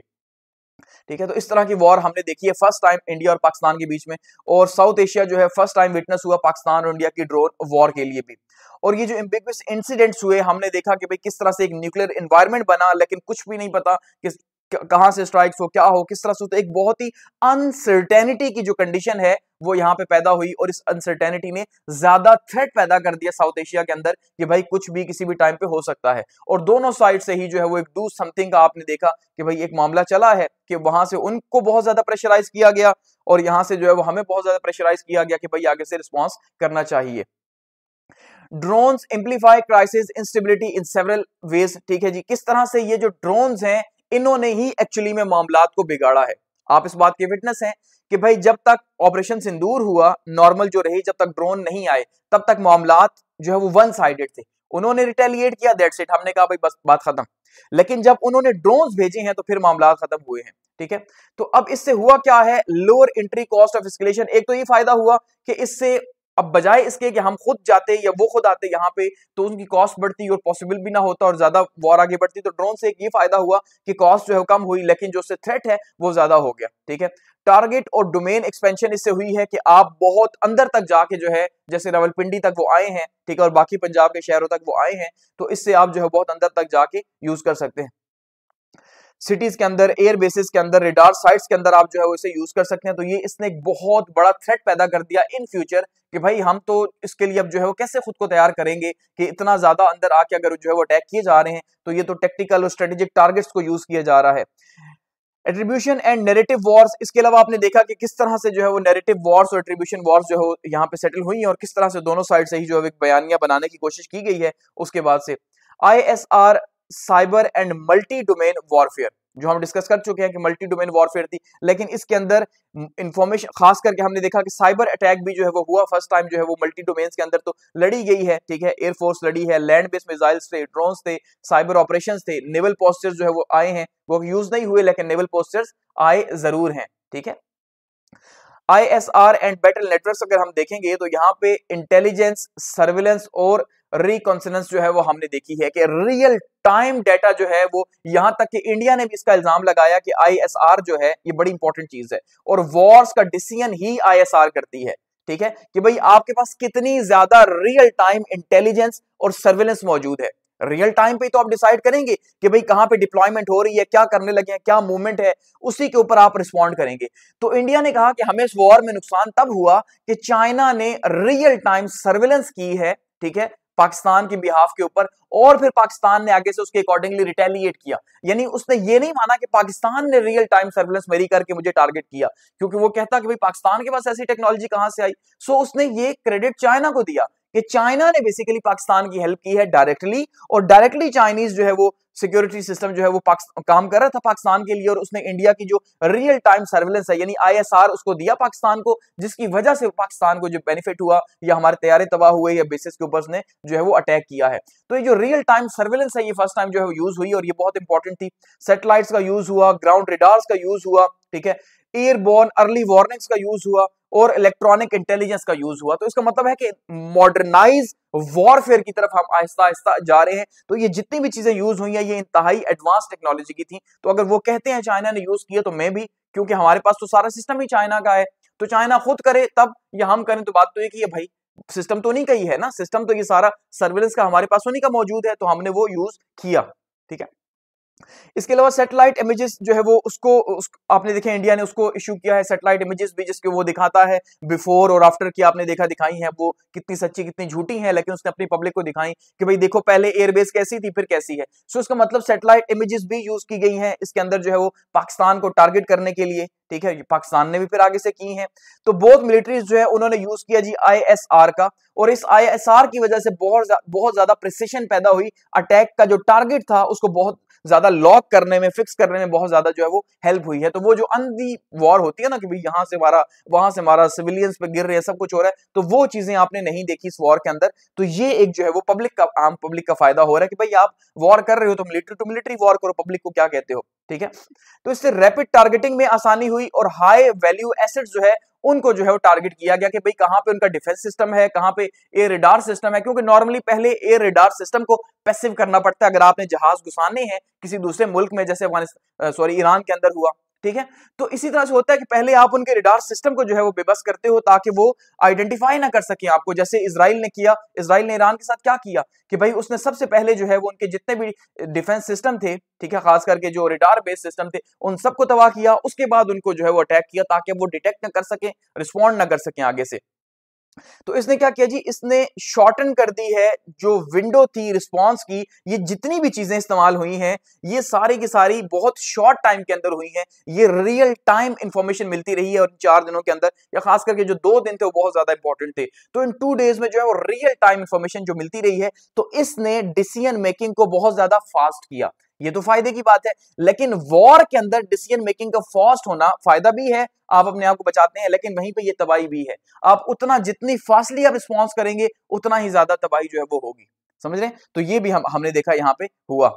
ठीक है। तो इस तरह की वॉर हमने देखी है फर्स्ट टाइम इंडिया और पाकिस्तान के बीच में, और साउथ एशिया जो है फर्स्ट टाइम विटनेस हुआ पाकिस्तान और इंडिया की ड्रोन वॉर के लिए भी। और ये जो एम्बिग्युअस इंसिडेंट्स हुए, हमने देखा कि भाई किस तरह से एक न्यूक्लियर एनवायरनमेंट बना, लेकिन कुछ भी नहीं पता कि कहां से स्ट्राइक्स हो, क्या हो, किस तरह से। तो एक बहुत ही अनसर्टेनिटी की जो कंडीशन है वो यहाँ पे पैदा हुई, और इस अनसर्टेनिटी ने ज्यादा थ्रेट पैदा कर दिया साउथ एशिया के अंदर कि भाई कुछ भी किसी भी टाइम पे हो सकता है। और दोनों साइड से ही जो है वो एक डू समथिंग का आपने देखा कि भाई एक मामला चला है कि वहां से उनको बहुत ज्यादा प्रेशराइज किया गया और यहाँ से जो है वो हमें बहुत ज्यादा प्रेशराइज किया गया कि भाई आगे से रिस्पॉन्स करना चाहिए। Drones amplify crisis instability in several ways, ठीक है जी। किस तरह से ये जो ड्रोन्स हैं इन्होंने ही एक्चुअली में मामलात को बिगाड़ा है। आप इस बात के विटनेस हैं कि भाई जब तक ऑपरेशन सिंदूर हुआ, नॉर्मल जो रही, जब तक ड्रोन नहीं आए तब तक मामलात जो है वो वन साइडेड थे। उन्होंने रिटेलिएट किया, दैट्स इट, हमने कहा भाई बस बात खत्म। लेकिन जब उन्होंने ड्रोन्स भेजे हैं तो फिर मामलात खत्म हुए हैं, ठीक है। तो अब इससे हुआ क्या है, lower entry cost of escalation. एक तो ये फायदा हुआ कि इससे अब बजाय इसके कि हम खुद जाते या वो खुद आते यहाँ पे तो उनकी कॉस्ट बढ़ती और पॉसिबल भी ना होता और ज्यादा वॉर आगे बढ़ती। तो ड्रोन से एक ये फायदा हुआ कि कॉस्ट जो है कम हुई, लेकिन जो उससे थ्रेट है वो ज्यादा हो गया, ठीक है। टारगेट और डोमेन एक्सपेंशन इससे हुई है कि आप बहुत अंदर तक जाके जो है, जैसे रावलपिंडी तक वो आए हैं, ठीक है, और बाकी पंजाब के शहरों तक वो आए हैं, तो इससे आप जो है बहुत अंदर तक जाके यूज कर सकते हैं। सिटीज के अंदर, एयर बेसिस के अंदर, रेडार साइट्स के अंदर आप जो है वो इसे यूज कर सकते हैं। तो ये इसने एक बहुत बड़ा थ्रेट पैदा कर दिया इन फ्यूचर कि भाई हम तो इसके लिए अब जो है वो कैसे खुद को तैयार करेंगे कि इतना ज्यादा अंदर आके अगर जो है वो अटैक किए जा रहे हैं तो ये तो टेक्टिकल और स्ट्रेटेजिक टारगेट्स को यूज किया जा रहा है। एट्रीब्यूशन एंड नैरेटिव वॉर्स, इसके अलावा आपने देखा कि किस तरह से जो है वो नैरेटिव वॉर्स और एट्रीब्यूशन वॉर्स जो है यहाँ पे सेटल हुई है और किस तरह से दोनों साइड से ही जो है एक बयानिया बनाने की कोशिश की गई है। उसके बाद से ISR cyber and multi domain warfare जो हम डिस्कस कर चुके हैं कि मल्टी डोमेन वॉरफेयर थी, लेकिन इसके अंदर इंफॉर्मेशन खास करके हमने देखा कि साइबर अटैक भी जो है वो हुआ फर्स्ट टाइम जो है वो मल्टी डोमेन्स के अंदर तो लड़ी गई है, ठीक है। एयरफोर्स लड़ी है, लैंड बेस्ड मिसाइल्स थे, ड्रोन्स थे, साइबर ऑपरेशंस थे, नेवल पोस्टर्स जो है वो आए हैं, वो यूज नहीं हुए लेकिन नेवल पोस्टर्स आए जरूर हैं, ठीक है। ISR एंड बैटल नेटवर्क्स अगर हम देखेंगे तो यहाँ पे इंटेलिजेंस, सर्विलेंस और रिकॉन्सनेंस जो है वो हमने देखी है कि रियल टाइम डेटा जो है वो, यहां तक कि इंडिया ने भी इसका इल्जाम लगाया कि ISR जो है ये बड़ी इंपॉर्टेंट चीज है और वॉर्स का डिसीजन ही ISR करती है, ठीक है, कि भाई आपके पास कितनी ज्यादा रियल टाइम इंटेलिजेंस और सर्विलेंस मौजूद है। रियल टाइम पे तो आप डिसाइड करेंगे कि भाई कहां पे डिप्लॉयमेंट हो रही है, क्या करने लगे हैं, क्या मूवमेंट है, उसी के ऊपर आप रिस्पॉन्ड करेंगे। तो इंडिया ने कहा कि हमें इस वॉर में नुकसान तब हुआ कि चाइना ने रियल टाइम सर्विलेंस की है, ठीक है, पाकिस्तान के बिहाफ के ऊपर, और फिर पाकिस्तान ने आगे से उसके अकॉर्डिंगली रिटेलिएट किया। यानी उसने ये नहीं माना कि पाकिस्तान ने रियल टाइम सर्विलेंस मेरी करके मुझे टारगेट किया, क्योंकि वो कहता कि भाई पाकिस्तान के पास ऐसी टेक्नोलॉजी कहां से आई। सो उसने ये क्रेडिट चाइना को दिया कि चाइना ने बेसिकली पाकिस्तान की हेल्प की है डायरेक्टली, और डायरेक्टली चाइनीज जो है वो सिक्योरिटी सिस्टम जो है वो काम कर रहा था पाकिस्तान के लिए, और उसने इंडिया की जो रियल टाइम सर्विलेंस है यानी ISR उसको दिया पाकिस्तान को, जिसकी वजह से पाकिस्तान को जो बेनिफिट हुआ या हमारे तैयारे तबाह हुए या बेसिस के ऊपर उसने जो है वो अटैक किया है। तो ये जो रियल टाइम सर्विलेंस है ये फर्स्ट टाइम जो है वो यूज हुई और ये बहुत इंपॉर्टेंट थी। सैटेलाइट्स का यूज हुआ, ग्राउंड रेडार्स का यूज हुआ, ठीक है, एयरबोर्न अर्ली वार्निंग्स का यूज हुआ और इलेक्ट्रॉनिक इंटेलिजेंस का यूज हुआ। तो इसका मतलब है कि मॉडर्नाइज वॉरफेयर की तरफ हम आहिस्ता आहिस्ता जा रहे हैं। तो ये जितनी भी चीजें यूज हुई हैं ये इंतहाई एडवांस टेक्नोलॉजी की थी। तो अगर वो कहते हैं चाइना ने यूज किया तो मैं भी, क्योंकि हमारे पास तो सारा सिस्टम ही चाइना का है, तो चाइना खुद करे तब या हम करें तो बात तो एक ही है भाई, सिस्टम तो नहीं कही है ना, सिस्टम तो ये सारा सर्विलेंस का हमारे पास उन्हीं का मौजूद है, तो हमने वो यूज किया, ठीक है। इसके अलावा सैटेलाइट इमेजेस जो है वो आपने देखे इंडिया ने उसको इशू किया है, सैटेलाइट इमेजेस भी, जिसके वो दिखाता है बिफोर और आफ्टर की आपने देखा दिखाई है, वो कितनी सच्ची कितनी झूठी है, लेकिन उसने अपनी पब्लिक को दिखाई कि भाई देखो पहले एयरबेस कैसी थी फिर कैसी है। सो इसका मतलब सैटेलाइट इमेजेस भी यूज की गई हैं इसके अंदर जो है वो पाकिस्तान को टारगेट करने के लिए, ठीक है, पाकिस्तान ने भी फिर आगे से की हैं। तो बोथ मिलिट्रीज जो है उन्होंने यूज किया जी ISR का, और इस ISR की वजह से बहुत ज्यादा प्रिसिशन पैदा हुई, अटैक का जो टारगेट था उसको बहुत ज्यादा लॉक करने में, फिक्स करने में बहुत ज्यादा जो है वो हेल्प हुई है। तो वो जो अंधी वॉर होती है ना कि भाई यहां से मारा वहां से मारा, सिविलियंस पे गिर रहे हैं, सब कुछ हो रहा है, तो वो चीजें आपने नहीं देखी इस वॉर के अंदर। तो ये एक जो है वो पब्लिक का, आम पब्लिक का फायदा हो रहा है कि भाई आप वॉर कर रहे हो तो मिलिट्री टू मिलिट्री वॉर करो, पब्लिक को क्या कहते हो, ठीक है। तो इससे रैपिड टारगेटिंग में आसानी हुई और हाई वैल्यू एसेट्स जो है उनको जो है वो टारगेट किया गया कि भाई कहां पे उनका डिफेंस सिस्टम है, कहां पे एयर रेडार सिस्टम है, क्योंकि नॉर्मली पहले एयर रेडार सिस्टम को पैसिव करना पड़ता है अगर आपने जहाज घुसाने हैं किसी दूसरे मुल्क में, जैसे ईरान के अंदर हुआ, ठीक है। तो इसी तरह से होता है कि पहले आप उनके रेडार सिस्टम को जो है वो बेबस करते हो ताकि वो आइडेंटिफाई ना कर सके आपको, जैसे इजराइल ने किया। इजराइल ने ईरान के साथ क्या किया कि भाई उसने सबसे पहले जो है वो उनके जितने भी डिफेंस सिस्टम थे, ठीक है, खास करके जो रेडार बेस्ड सिस्टम थे उन सबको तबाह किया, उसके बाद उनको जो है वो अटैक किया ताकि वो डिटेक्ट ना कर सके, रिस्पॉन्ड ना कर सके आगे से। तो इसने क्या किया जी, इसने शॉर्टन कर दी है जो विंडो थी रिस्पांस की। ये जितनी भी चीजें इस्तेमाल हुई हैं ये सारी की सारी बहुत शॉर्ट टाइम के अंदर हुई हैं, ये रियल टाइम इंफॉर्मेशन मिलती रही है, और 4 दिनों के अंदर, या खास करके जो 2 दिन थे वो बहुत ज्यादा इंपॉर्टेंट थे, तो इन 2 डेज में जो है वो रियल टाइम इंफॉर्मेशन जो मिलती रही है, तो इसने डिसीजन मेकिंग को बहुत ज्यादा फास्ट किया। ये तो फायदे की बात है, लेकिन वॉर के अंदर डिसीजन मेकिंग का फास्ट होना फायदा भी है, आप अपने आप को बचाते हैं, लेकिन वहीं पे ये तबाही भी है। आप उतना जितनी फास्टली आप रिस्पॉन्स करेंगे उतना ही ज्यादा तबाही जो है वो होगी, समझ रहे हैं। तो ये भी हमने देखा यहाँ पे हुआ।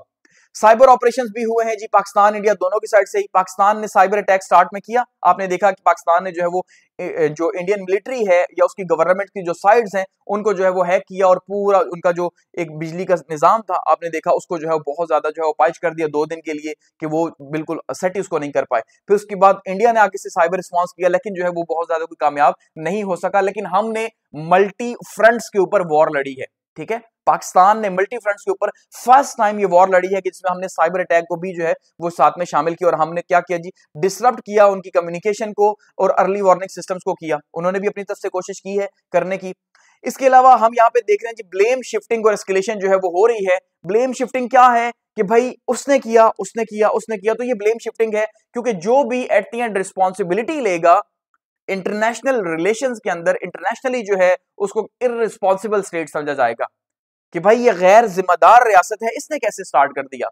साइबर ऑपरेशंस भी हुए हैं जी, पाकिस्तान इंडिया दोनों की साइड से ही। पाकिस्तान ने साइबर अटैक स्टार्ट में किया, आपने देखा कि पाकिस्तान ने जो है वो जो इंडियन मिलिट्री है या उसकी गवर्नमेंट की जो साइड्स हैं उनको जो है वो हैक किया, और पूरा उनका जो एक बिजली का निजाम था आपने देखा उसको जो है बहुत ज्यादा जो है पाइच कर दिया 2 दिन के लिए कि वो बिल्कुल सेट उसको नहीं कर पाए। फिर उसके बाद इंडिया ने आगे से साइबर रिस्पॉन्स किया, लेकिन जो है वो बहुत ज्यादा कोई कामयाब नहीं हो सका, लेकिन हमने मल्टी फ्रंट्स के ऊपर वॉर लड़ी है, ठीक है। पाकिस्तान ने मल्टी फ्रंट्स के ऊपर फर्स्ट टाइम ये वॉर लड़ी है कि जिसमें हमने साइबर अटैक को भी जो है वो साथ में शामिल किया, और हमने क्या किया जी, डिसरप्ट किया उनकी कम्युनिकेशन को और अर्ली वार्निंग सिस्टम्स को किया, उन्होंने भी अपनी तरफ से कोशिश की है करने की। इसके अलावा हम यहाँ पे देख रहे हैं जी ब्लेम शिफ्टिंग और एस्केलेशन जो है वो हो रही है। ब्लेम शिफ्टिंग क्या है कि भाई उसने किया उसने किया उसने किया, तो ये ब्लेम शिफ्टिंग है, क्योंकि जो भी एट द एंड रिस्पॉन्सिबिलिटी लेगा इंटरनेशनल रिलेशंस के अंदर, इंटरनेशनली जो है उसको इररिस्पॉन्सिबल स्टेट समझा जाएगा कि भाई ये गैर जिम्मेदार रियासत है, इसने कैसे स्टार्ट कर दिया।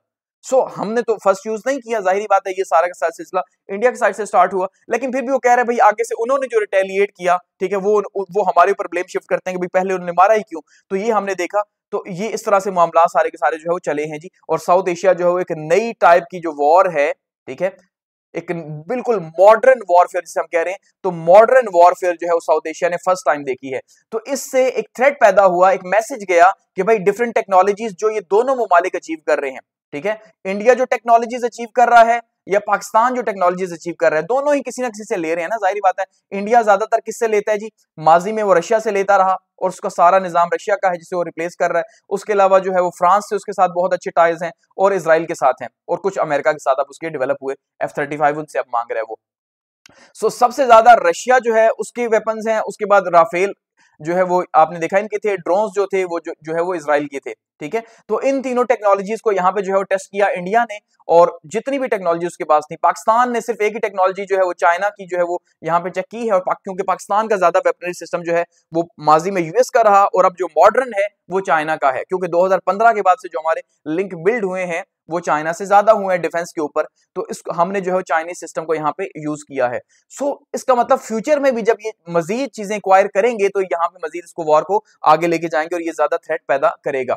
हमने तो फर्स्ट यूज नहीं किया, जाहिर बात है ये सारा का सारा सिलसिला इंडिया की साइड से स्टार्ट हुआ, लेकिन फिर भी वो कह रहे हैं भाई आगे से उन्होंने जो रिटेलिएट किया, ठीक है, वो हमारे ऊपर ब्लेम शिफ्ट करते हैं कि भाई पहले उन्होंने मारा ही क्यों। तो ये हमने देखा, तो ये इस तरह से मामला सारे के सारे जो है वो चले हैं जी। और साउथ एशिया जो है वो एक नई टाइप की जो वॉर है, ठीक है, एक बिल्कुल मॉडर्न वॉरफेयर जिसे हम कह रहे हैं, तो मॉडर्न वॉरफेयर जो है वो साउथ एशिया ने फर्स्ट टाइम देखी है। तो इससे एक थ्रेट पैदा हुआ, एक मैसेज गया कि भाई डिफरेंट टेक्नोलॉजीज जो ये दोनों ममालिक अचीव कर रहे हैं, ठीक है, इंडिया जो टेक्नोलॉजीज अचीव कर रहा है या पाकिस्तान जो टेक्नोलॉजीज अचीव कर रहा है, दोनों ही किसी ना किसी से ले रहे हैं ना, जाहिर बात है। इंडिया ज्यादातर किससे लेता है जी, माजी में वो रशिया से लेता रहा और उसका सारा निजाम रशिया का है जिसे वो रिप्लेस कर रहा है। उसके अलावा जो है वो फ्रांस से उसके साथ बहुत अच्छे टाइज हैं, और इसराइल के साथ हैं, और कुछ अमेरिका के साथ अब उसके डेवलप हुए F-35 उनसे अब मांग रहा है वो। सबसे ज्यादा रशिया जो है उसके वेपन्स हैं, उसके बाद राफेल जो है वो आपने देखा इनके थे, ड्रोन्स जो थे वो जो है वो इसराइल के थे, ठीक है। तो इन तीनों टेक्नोलॉजीज को यहाँ पे जो है वो टेस्ट किया इंडिया ने, और जितनी भी टेक्नोलॉजी उसके पास थी, पाकिस्तान ने सिर्फ एक ही टेक्नोलॉजी जो है वो चाइना की जो है वो यहाँ पे चेक की है, और क्योंकि पाकिस्तान का ज्यादा वेपनरी सिस्टम जो है वो माजी में यूएस का रहा, और अब जो मॉडर्न है वो चाइना का है, क्योंकि 2015 के बाद से जो हमारे लिंक बिल्ड हुए हैं वो चाइना से ज्यादा हुए हैं डिफेंस के ऊपर, तो इस हमने जो है चाइनीज सिस्टम को यहाँ पे यूज किया है। इसका मतलब फ्यूचर में भी जब ये मजीद चीजें एक्वायर करेंगे तो यहाँ पे मजीद इसको वॉर को आगे लेके जाएंगे, और ये ज्यादा थ्रेट पैदा करेगा।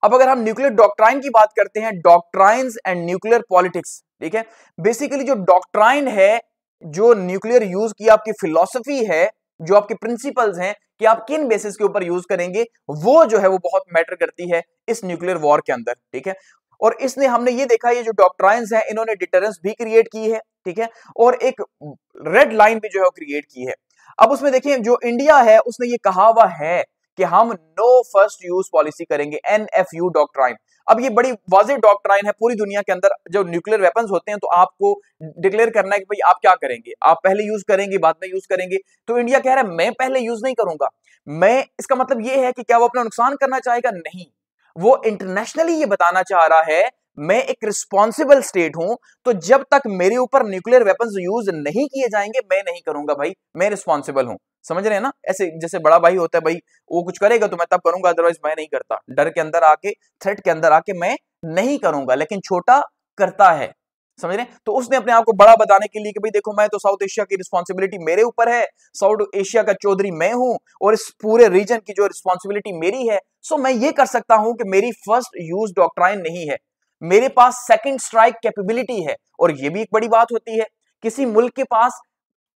अब अगर हम न्यूक्लियर डॉक्ट्राइन की बात करते हैं, डॉक्ट्राइन्स एंड न्यूक्लियर पॉलिटिक्स, ठीक है, बेसिकली जो डॉक्ट्राइन है, जो न्यूक्लियर यूज की आपकी फिलॉसफी है, जो आपके प्रिंसिपल्स हैं कि आप किन बेसिस के ऊपर यूज करेंगे, वो जो है वो बहुत मैटर करती है इस न्यूक्लियर वॉर के अंदर, ठीक है। और इसने हमने ये देखा, ये जो डॉक्ट्राइन्स हैं इन्होंने डिटरेंस भी क्रिएट की है, ठीक है, और एक रेड लाइन भी जो है वो क्रिएट की है। अब उसमें देखिए जो इंडिया है उसने ये कहा हुआ है कि हम नो फर्स्ट यूज पॉलिसी करेंगे, NFU डॉक्ट्राइन। अब ये बड़ी वाज़ेह डॉक्ट्राइन है पूरी दुनिया के अंदर, जो न्यूक्लियर वेपन्स होते हैं तो आपको डिक्लेयर करना है कि भाई आप क्या करेंगे, आप पहले यूज करेंगे बाद में यूज करेंगे। तो इंडिया कह रहा है मैं पहले यूज नहीं करूंगा। मैं, इसका मतलब ये है कि क्या वो अपना नुकसान करना चाहेगा? नहीं, वो इंटरनेशनली ये बताना चाह रहा है मैं एक रिस्पॉन्सिबल स्टेट हूं, तो जब तक मेरे ऊपर न्यूक्लियर वेपन्स यूज नहीं किए जाएंगे मैं नहीं करूंगा भाई, मैं रिस्पॉन्सिबल हूं। समझ रहे हैं ना? ऐसे जैसे बड़ा भाई होता है, भाई वो कुछ करेगा तो मैं तब करूंगा, अदरवाइज मैं नहीं करता। डर के अंदर आके, थ्रेट के अंदर आके मैं नहीं करूंगा, लेकिन छोटा करता है। समझ रहे हैं? तो उसने अपने आप को बड़ा बताने के लिए कि भाई देखो मैं तो साउथ एशिया की रिस्पॉन्सिबिलिटी मेरे ऊपर है, साउथ एशिया का चौधरी मैं हूं और इस पूरे रीजन की जो रिस्पॉन्सिबिलिटी मेरी है, सो मैं ये कर सकता हूं कि मेरी फर्स्ट यूज डॉक्ट्राइन नहीं है, मेरे पास सेकंड स्ट्राइक कैपेबिलिटी है। और ये भी एक बड़ी बात होती है, किसी मुल्क के पास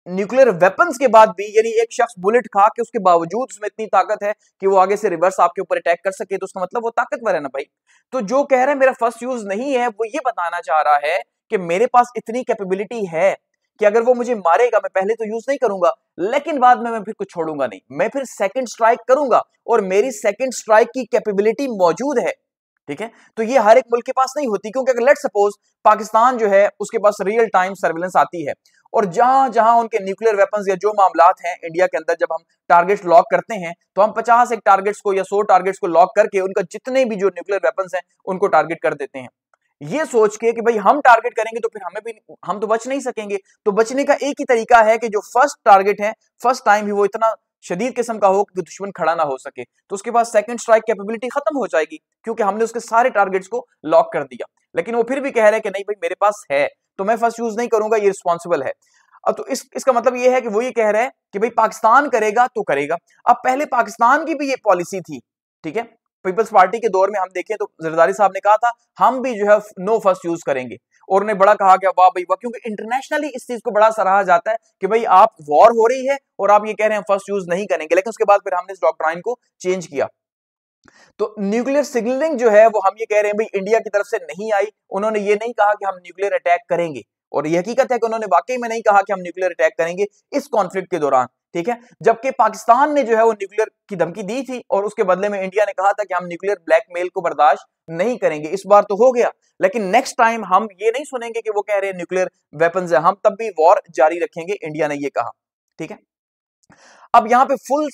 न्यूक्लियर वेपन्स के बाद भी, यानी एक शख्स बुलेट खा के उसके बावजूद उसमें इतनी ताकत है कि वो आगे से रिवर्स आपके ऊपर अटैक कर सके, तो उसका मतलब वो ताकतवर है ना भाई। तो जो कह रहा है मेरा फर्स्ट यूज नहीं है, वो ये बताना चाह रहा है कि मेरे पास इतनी कैपेबिलिटी है कि अगर वो मुझे मारेगा मैं पहले तो यूज नहीं करूंगा, लेकिन बाद में मैं फिर कुछ छोड़ूंगा नहीं, मैं फिर सेकंड स्ट्राइक करूंगा और मेरी सेकंड स्ट्राइक की कैपेबिलिटी मौजूद है। ठीक है, तो ये हर एक मुल्क के पास नहीं होती, क्योंकि अगर लेट सपोज पाकिस्तान जो है उसके पास रियल टाइम सर्विलेंस आती है और जहां जहां उनके न्यूक्लियर वेपन्स या जो मामलात हैं इंडिया के अंदर, जब हम टारगेट्स लॉक करते हैं तो हम 50 एक टारगेट्स को या 100 टारगेट्स को लॉक करके उनका जितने भी जो न्यूक्लियर वेपन्स हैं उनको टारगेट कर देते हैं, ये सोच के कि भाई हम टारगेट करेंगे तो फिर हमें भी, हम तो बच नहीं सकेंगे। तो बचने का एक ही तरीका है कि जो फर्स्ट टारगेट है फर्स्ट टाइम ही वो इतना शदीद किस्म का हो कि दुश्मन खड़ा ना हो सके, तो उसके बाद सेकंड स्ट्राइक कैपेबिलिटी खत्म हो जाएगी, क्योंकि हमने उसके सारे टारगेट्स को लॉक कर दिया। लेकिन वो फिर भी कह रहे हैं कि नहीं भाई मेरे पास है तो मैं फर्स्ट यूज नहीं करूंगा, ये रिस्पॉन्सिबल है। अब तो इसका मतलब ये है कि वो ये कह रहे हैं कि भाई पाकिस्तान करेगा तो करेगा। अब पहले पाकिस्तान की भी ये पॉलिसी थी, ठीक है, पीपल्स पार्टी के दौर में हम देखें तो जरदारी साहब ने कहा था हम भी जो है नो फर्स्ट यूज करेंगे, और उन्होंने बड़ा कहा कि वाह भाई वाह, क्योंकि इंटरनेशनली इस चीज को बड़ा सराहा जाता है कि भाई आप वॉर हो रही है और आप ये कह रहे हैं फर्स्ट यूज नहीं करेंगे। लेकिन उसके बाद फिर हमने इस डॉक्ट्राइन को चेंज किया। तो न्यूक्लियर सिग्नलिंग जो है वो हम ये कह रहे हैं भाई इंडिया की तरफ से नहीं आई, उन्होंने ये नहीं कहा कि हम न्यूक्लियर अटैक करेंगे, और ये हकीकत है कि उन्होंने वाकई में नहीं कहा कि हम न्यूक्लियर अटैक करेंगे इस कॉन्फ्लिक्ट के दौरान। ठीक है, जबकि पाकिस्तान ने जो है वो न्यूक्लियर की धमकी दी थी और उसके बदले में इंडिया ने कहा था कि हम न्यूक्लियर ब्लैकमेल को बर्दाश्त नहीं करेंगे। इस बार तो हो गया, लेकिन नेक्स्ट टाइम हम ये नहीं सुनेंगे कि वो कह रहे हैं न्यूक्लियर वेपन्स है, हम तब भी वॉर जारी रखेंगे, इंडिया ने ये कहा। ठीक है, अब यहां पे फुल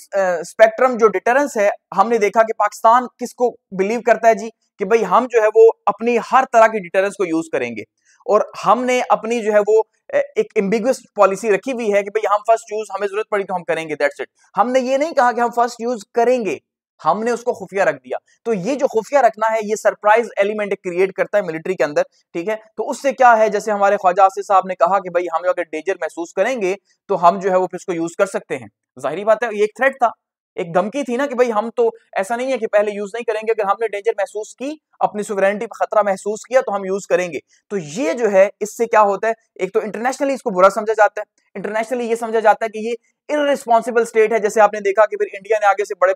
स्पेक्ट्रम जो डिटरेंस है, हमने देखा कि पाकिस्तान किसको बिलीव करता है जी, कि भाई हम जो है वो अपनी हर तरह की डिटरेंस को यूज करेंगे, और हमने अपनी जो है वो एक एम्बिगुअस पॉलिसी रखी हुई है कि भाई हम फर्स्ट यूज, हमें जरूरत पड़ी तो हम करेंगे, दैट्स इट। हमने ये नहीं कहा कि हम फर्स्ट यूज करेंगे, हमने उसको खुफिया रख दिया। तो ये जो खुफिया रखना है ये सरप्राइज एलिमेंट क्रिएट करता है मिलिट्री के अंदर। ठीक है, तो उससे क्या है, जैसे हमारे ख्वाजा आसिफ साहब ने कहा कि भाई हम अगर डेंजर महसूस करेंगे तो हम जो है वो फिर इसको यूज कर सकते हैं। जाहिर बात है ये एक थ्रेट था, एक धमकी थी ना कि भाई हम तो, ऐसा नहीं है कि पहले यूज नहीं करेंगे, अगर हमने डेंजर महसूस की, अपनी सुवेरेनिटी पर खतरा महसूस किया तो हम यूज करेंगे। तो ये जो है इससे क्या होता है, एक तो इंटरनेशनली इसको बुरा समझा जाता है, इंटरनेशनली ये समझा जाता है कि ये इररिस्पॉन्सिबल स्टेट है। जैसे आपने देखा कि फिर इंडिया ने आगे से बड़े,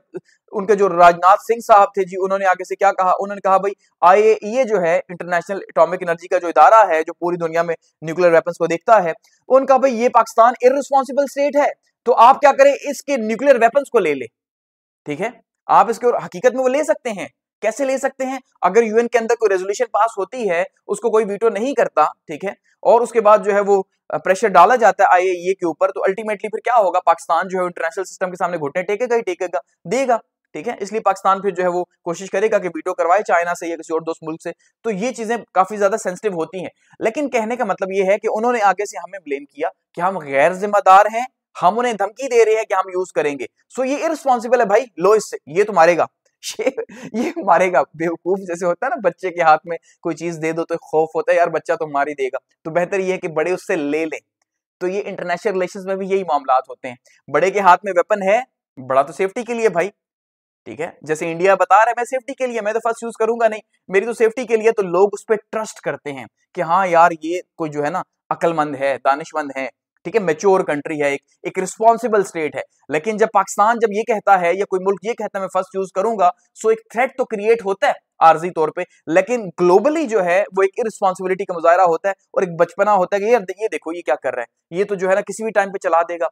उनके जो राजनाथ सिंह साहब थे जी, उन्होंने आगे से क्या कहा, उन्होंने कहा भाई IAEA जो है इंटरनेशनल एटॉमिक एनर्जी का जो इदारा है जो पूरी दुनिया में न्यूक्लियर वेपन्स को देखता है, उनका भाई ये पाकिस्तान इररिस्पॉन्सिबल स्टेट है, तो आप क्या करें, इसके न्यूक्लियर वेपन्स को ले ले। ठीक है, आप इसके हकीकत में वो ले सकते हैं। कैसे ले सकते हैं, अगर यूएन के अंदर कोई रेजोल्यूशन पास होती है, उसको कोई वीटो नहीं करता, ठीक है, और उसके बाद जो है वो प्रेशर डाला जाता है IAEA के ऊपर, तो अल्टीमेटली फिर क्या होगा, पाकिस्तान जो है इंटरनेशनल सिस्टम के सामने घुटने टेकेगा ही टेकेगा, देगा। ठीक है, इसलिए पाकिस्तान फिर जो है वो कोशिश करेगा कि वीटो करवाए चाइना से या किसी और दोस्त मुल्क से। तो ये चीजें काफी ज्यादा सेंसिटिव होती हैं। लेकिन कहने का मतलब ये है कि उन्होंने आगे से हमें ब्लेम किया कि हम गैर जिम्मेदार हैं, हम उन्हें धमकी दे रहे हैं कि हम यूज करेंगे, सो ये इररिस्पॉन्सिबल है भाई, लो इससे, ये तो मारेगा, ये मारेगा। बेवकूफ जैसे होता है ना, बच्चे के हाथ में कोई चीज दे दो तो खौफ होता है यार बच्चा तो मार ही देगा, तो बेहतर ये है कि बड़े उससे ले लें। तो ये इंटरनेशनल रिलेशंस में भी यही मामलात होते हैं, बड़े के हाथ में वेपन है, बड़ा तो सेफ्टी के लिए भाई। ठीक है, जैसे इंडिया बता रहा है मैं सेफ्टी के लिए, मैं तो फर्स्ट यूज करूंगा नहीं, मेरी तो सेफ्टी के लिए, तो लोग उस पर ट्रस्ट करते हैं कि हाँ यार ये कोई जो है ना अक्लमंद है, दानिशमंद है, ठीक है, मैच्योर कंट्री है, एक रिस्पॉन्सिबल स्टेट है। लेकिन जब पाकिस्तान जब ये कहता है या कोई मुल्क ये कहता है मैं फर्स्ट यूज करूंगा, सो एक थ्रेट तो क्रिएट होता है आर्जी तौर पे, लेकिन ग्लोबली जो है वो एक इररिस्पॉन्सिबिलिटी का मुजाहरा होता है और एक बचपना होता है कि यार ये देखो ये क्या कर रहा है, ये तो जो है ना किसी भी टाइम पे चला देगा।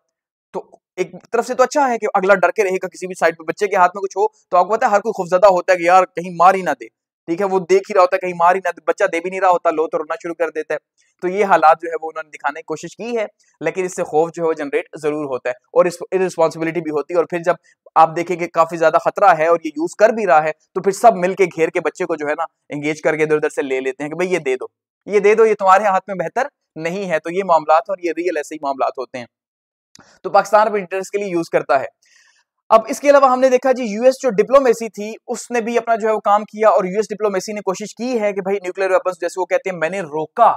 तो एक तरफ से तो अच्छा है कि अगला डर के रहेगा, किसी भी साइड पे बच्चे के हाथ में कुछ हो तो आपको पता है हर कोई खौफजदा होता है कि यार कहीं मार ही ना दे, ठीक है, वो देख ही रहा होता है कहीं मार ही ना, बच्चा दे भी नहीं रहा होता, लो तो रोना शुरू कर देता है। तो ये हालात जो है वो उन्होंने दिखाने की कोशिश की है, लेकिन इससे खौफ जो है वो जनरेट जरूर होता है और इररिस्पॉन्सिबिलिटी भी होती है। और फिर जब आप देखेंगे काफी ज्यादा खतरा है और ये यूज कर भी रहा है, तो फिर सब मिलके घेर के बच्चे को जो है ना एंगेज करके इधर उधर से ले लेते हैं कि भाई ये दे दो, ये दे दो, ये तुम्हारे हाथ में बेहतर नहीं है। तो ये मामलात, और ये रियल ऐसे ही मामलात होते हैं। तो पाकिस्तान अपने इंटरेस्ट के लिए यूज करता है। अब इसके अलावा हमने देखा जी यूएस जो डिप्लोमेसी थी उसने भी अपना जो है वो काम किया, और यूएस डिप्लोमेसी ने कोशिश की है कि भाई न्यूक्लियर वेपन्स, जैसे वो कहते हैं मैंने रोका,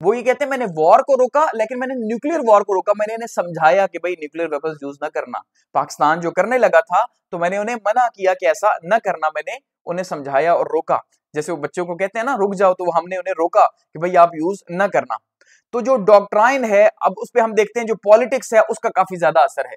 वो ये कहते हैं मैंने वॉर को रोका, लेकिन मैंने न्यूक्लियर वॉर को रोका। मैंने इन्हें समझाया कि भाई न्यूक्लियर वेपन्स यूज ना करना। पाकिस्तान जो करने लगा था तो मैंने उन्हें मना किया कि ऐसा न करना, मैंने उन्हें समझाया और रोका। जैसे वो बच्चों को कहते हैं ना रुक जाओ, तो हमने उन्हें रोका कि भाई आप यूज न करना। तो जो डॉक्ट्राइन है, अब उस पर हम देखते हैं जो पॉलिटिक्स है उसका काफी ज्यादा असर है।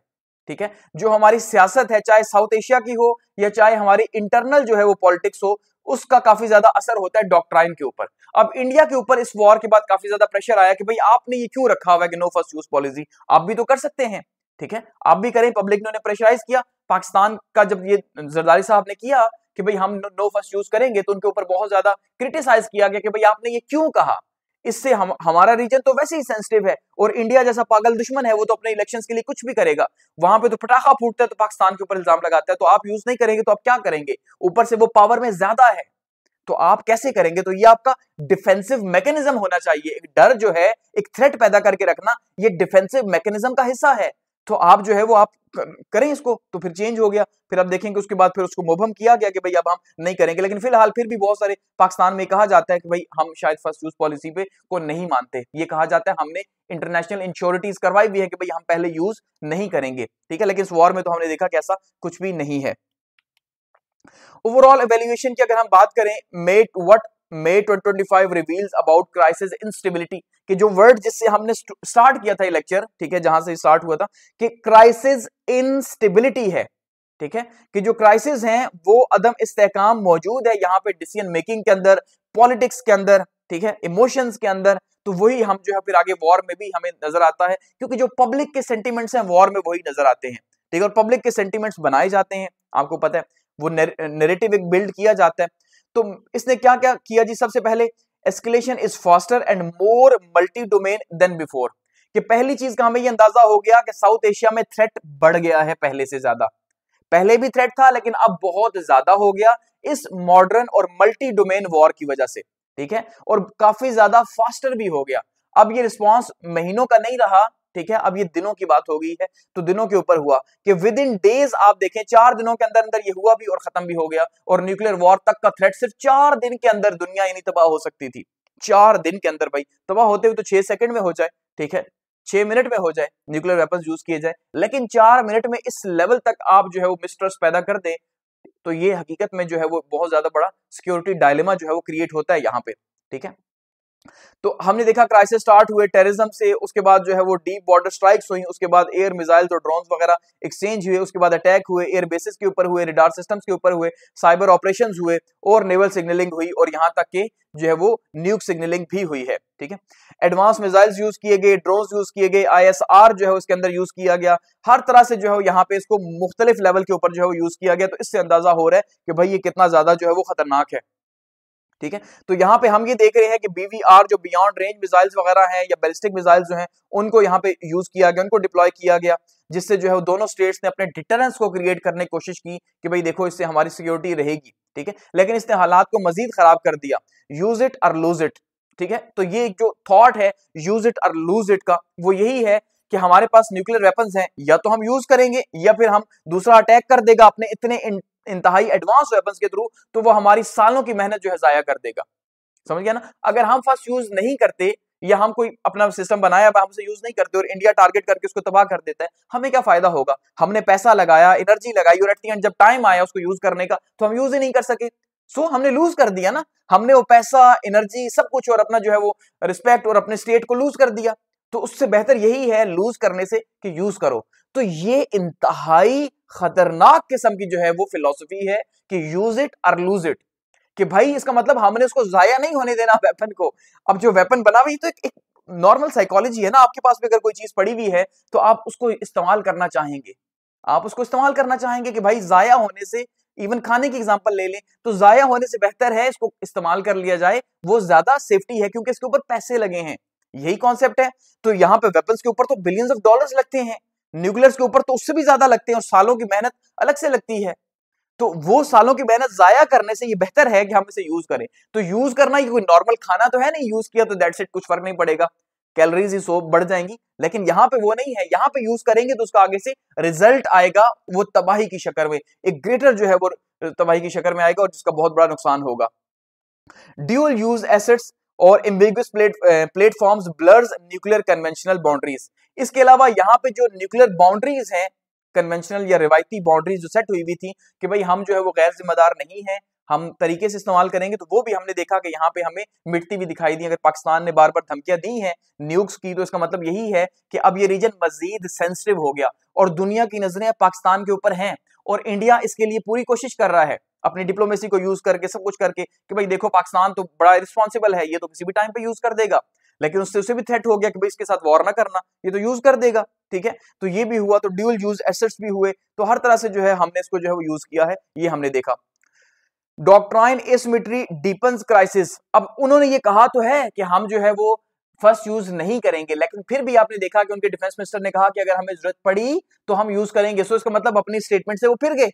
ठीक है, जो हमारी सियासत है, चाहे साउथ एशिया की हो या चाहे हमारी इंटरनल जो है वो पॉलिटिक्स हो, उसका काफी ज्यादा असर होता है डॉक्ट्राइन के ऊपर। अब इंडिया के ऊपर इस वॉर के बाद काफी ज्यादा प्रेशर आया कि भाई आपने ये क्यों रखा हुआ है कि नो फर्स्ट यूज पॉलिसी, आप भी तो कर सकते हैं। ठीक है, आप भी करें। पब्लिक ने उन्हें प्रेशराइज किया। पाकिस्तान का जब ये जरदारी साहब ने किया कि भाई हम नो फर्स्ट यूज करेंगे, तो उनके ऊपर बहुत ज्यादा क्रिटिसाइज किया गया कि भाई आपने ये क्यों कहा, इससे हमारा रीजन तो वैसे ही सेंसिटिव है, और इंडिया जैसा पागल दुश्मन है वो तो अपने इलेक्शंस के लिए कुछ भी करेगा, वहां पे तो पटाखा फूटता है तो पाकिस्तान के ऊपर इल्जाम लगाता है। तो आप यूज नहीं करेंगे तो आप क्या करेंगे, ऊपर से वो पावर में ज्यादा है, तो आप कैसे करेंगे। तो ये आपका डिफेंसिव मैकेनिज्म होना चाहिए। एक डर जो है, एक थ्रेट पैदा करके रखना, ये डिफेंसिव मैकेनिज्म का हिस्सा है। तो आप जो है वो आप करें इसको। तो फिर चेंज हो गया, फिर आप देखेंगे उसके बाद फिर उसको मुबहम किया गया कि भाई अब हम नहीं करेंगे। लेकिन फिलहाल फिर भी बहुत सारे पाकिस्तान में कहा जाता है कि भाई हम शायद फर्स्ट यूज पॉलिसी पे को नहीं मानते। ये कहा जाता है हमने इंटरनेशनल इंश्योरिटीज करवाई भी है कि भाई हम पहले यूज नहीं करेंगे। ठीक है, लेकिन इस वॉर में तो हमने देखा कि ऐसा कुछ भी नहीं है। ओवरऑल एवेल्युएशन की अगर हम बात करें, May 2025 reveals about crisis instability, कि जो वर्ड जिससे हमने स्टार्ट किया था ये लेक्चर, ठीक है, जहां से स्टार्ट हुआ था कि क्राइसिस इंस्टेबिलिटी है। ठीक है, कि जो क्राइसिस हैं वो अदम इस्तेहकाम मौजूद है यहाँ पे डिसीजन मेकिंग के अंदर, पॉलिटिक्स के अंदर, ठीक है, इमोशंस के अंदर। तो वही हम जो है फिर आगे वॉर में भी हमें नजर आता है, क्योंकि जो पब्लिक के सेंटिमेंट्स हैं वॉर में वही नजर आते हैं। ठीक है, और पब्लिक के सेंटिमेंट्स बनाए जाते हैं, आपको पता है, वो नैरेटिव एक बिल्ड किया जाता है। तो इसने क्या क्या किया जी, सबसे पहले escalation is faster and more multi domain than before, कि पहली चीज का हमें ये अंदाजा हो गया कि साउथ एशिया में थ्रेट बढ़ गया है पहले से ज्यादा। पहले भी थ्रेट था लेकिन अब बहुत ज्यादा हो गया इस मॉडर्न और मल्टी डोमेन वॉर की वजह से। ठीक है, और काफी ज्यादा फास्टर भी हो गया। अब ये रिस्पॉन्स महीनों का नहीं रहा, ठीक है, अब ये दिनों की बात हो गई है। तो दिनों के ऊपर हुआ कि विद इन डेज, आप देखें 4 दिनों के अंदर अंदर ये हुआ भी और खत्म भी हो गया। और न्यूक्लियर वॉर तक का थ्रेट सिर्फ 4 दिन के अंदर दुनिया यानी तबाह हो सकती थी। 4 दिन के अंदर भाई, तबाह होते हुए तो 6 सेकंड में हो जाए, ठीक है, 6 मिनट में हो जाए, न्यूक्लियर वेपन्स यूज किए जाए, लेकिन 4 मिनट में इस लेवल तक आप जो है वो मिसट्रस्ट पैदा कर दें, तो ये हकीकत में जो है वो बहुत ज्यादा बड़ा सिक्योरिटी डायलेमा जो है वो क्रिएट होता है यहाँ पे। ठीक है, तो हमने देखा क्राइसिस स्टार्ट हुए टेररिज्म से, उसके बाद जो है वो डीप बॉर्डर स्ट्राइक्स हुई, उसके बाद एयर मिसाइल्स और ड्रोन्स वगैरह एक्सचेंज हुए, उसके बाद अटैक हुए, एयर बेसिस के ऊपर हुए, रडार सिस्टम्स के ऊपर हुए, साइबर ऑपरेशंस हुए, और नेवल सिग्नलिंग हुई, और यहां तक कि जो है वो न्यूक सिग्नलिंग भी हुई है। ठीक है, एडवांस मिसाइल्स यूज किए गए, ड्रोन्स यूज किए गए, ISR जो है उसके अंदर यूज किया गया, हर तरह से जो है यहाँ पे इसको मुख्तलिफ लेवल के ऊपर जो है वो यूज किया गया। तो इससे अंदाजा हो रहा है कि भाई ये कितना ज्यादा जो है वो खतरनाक है। ठीक है, तो यहाँ पे हम ये देख रहे हैं कि BVR जो बियॉन्ड रेंज मिसाइल्स वगैरह हैं या बैलिस्टिक मिसाइल्स जो हैं उनको यहाँ पे यूज किया गया, उनको डिप्लॉय किया गया, जिससे जो है वो दोनों स्टेट्स ने अपने डिटरेंस को क्रिएट करने की कोशिश की कि भाई देखो इससे हमारी सिक्योरिटी रहेगी। ठीक है, लेकिन इसने हालात को मजीद खराब कर दिया। यूज इट और लूज इट। ठीक है, तो ये जो थॉट है यूज इट और लूज इट का, वो यही है कि हमारे पास न्यूक्लियर वेपन्स हैं, या तो हम यूज करेंगे या फिर हम दूसरा अटैक कर देगा अपने इतने इंतहाई एडवांस वेपन्स के थ्रू, तो वो हमारी सालों की मेहनत जो है जाया कर देगा। समझ गया ना। अगर हम फर्स्ट यूज नहीं करते या हम कोई अपना सिस्टम बनाया हमसे यूज नहीं करते और इंडिया टारगेट करके उसको तबाह कर देता है, हमें क्या फायदा होगा। हमने पैसा लगाया, एनर्जी लगाई, और एट द एंड जब टाइम आया उसको यूज करने का तो हम यूज ही नहीं कर सके। सो हमने लूज कर दिया ना, हमने वो पैसा, एनर्जी, सब कुछ और अपना जो है वो रिस्पेक्ट और अपने स्टेट को लूज कर दिया। तो उससे बेहतर यही है लूज करने से कि यूज करो। तो ये इंतहाई खतरनाक किस्म की जो है वो फिलॉसफी है कि यूज इट और लूज इट, कि भाई इसका मतलब हमने उसको जाया नहीं होने देना वेपन को। अब जो वेपन बना हुई तो एक नॉर्मल साइकोलॉजी है ना, आपके पास भी अगर कोई चीज पड़ी हुई है तो आप उसको इस्तेमाल करना चाहेंगे, आप उसको इस्तेमाल करना चाहेंगे कि भाई जाया होने से इवन खाने की एग्जांपल ले लें तो जाया होने से बेहतर है इसको इस्तेमाल कर लिया जाए, वो ज्यादा सेफ्टी है क्योंकि इसके ऊपर पैसे लगे हैं। यही कॉन्सेप्ट है। तो यहाँ पे वेपन्स के ऊपर तो बिलियंस ऑफ डॉलर्स लगते हैं, न्यूक्लियर्स के ऊपर तो उससे भी ज्यादा लगते हैं और सालों की मेहनत अलग से लगती है। तो वो सालों की मेहनत जाया करने से ये बेहतर है कि हम इसे यूज करें। तो यूज करना ये कोई नॉर्मल खाना तो है नहीं, यूज किया तो दैट्स इट, कुछ फर्क नहीं पड़ेगा, कैलोरीज ही सो बढ़ जाएंगी। लेकिन यहाँ पे वो नहीं है, यहाँ पे यूज करेंगे तो उसका आगे से रिजल्ट आएगा वो तबाही की शक्ल में, एक ग्रेटर जो है वो तबाही की शक्ल में आएगा और जिसका बहुत बड़ा नुकसान होगा। ड्यूल यूज एसेट्स और ambiguous platforms blurs nuclear conventional boundaries. इसके अलावा यहाँ पे जो न्यूक्लियर बाउंड्रीज हैं, कन्वेंशनल या रिवायती बाउंड्रीज जो सेट हुई हुई थी कि भाई हम जो है वो गैर जिम्मेदार नहीं है, हम तरीके से इस्तेमाल करेंगे, तो वो भी हमने देखा कि यहाँ पे हमें मिटती भी दिखाई दी। अगर पाकिस्तान ने बार बार धमकियां दी हैं न्यूक्स की, तो इसका मतलब यही है कि अब ये रीजन मजीद सेंसिटिव हो गया और दुनिया की नजरें पाकिस्तान के ऊपर हैं और इंडिया इसके लिए पूरी कोशिश कर रहा है अपनी डिप्लोमेसी को यूज करके, सब कुछ करके कि भाई देखो पाकिस्तान तो बड़ा रिस्पॉन्सिबल है, ये तो किसी भी टाइम पे यूज कर देगा। लेकिन उससे उसे भी थ्रेट हो गया कि भाई इसके साथ वॉर ना करना, ये तो यूज कर देगा। ठीक है, तो ये भी हुआ, तो ड्यूल यूज एसेट्स भी हुए, तो हर तरह से जो है हमने इसको जो है वो यूज किया है, ये हमने देखा। Doctrine asymmetry deepens crisis. अब उन्होंने ये कहा तो है कि हम जो है वो फर्स्ट यूज नहीं करेंगे, लेकिन फिर भी आपने देखा कि उनके डिफेंस मिनिस्टर ने कहा कि अगर हमें जरूरत पड़ी तो हम यूज करेंगे। सो इसका मतलब अपनी स्टेटमेंट से वो फिर गए,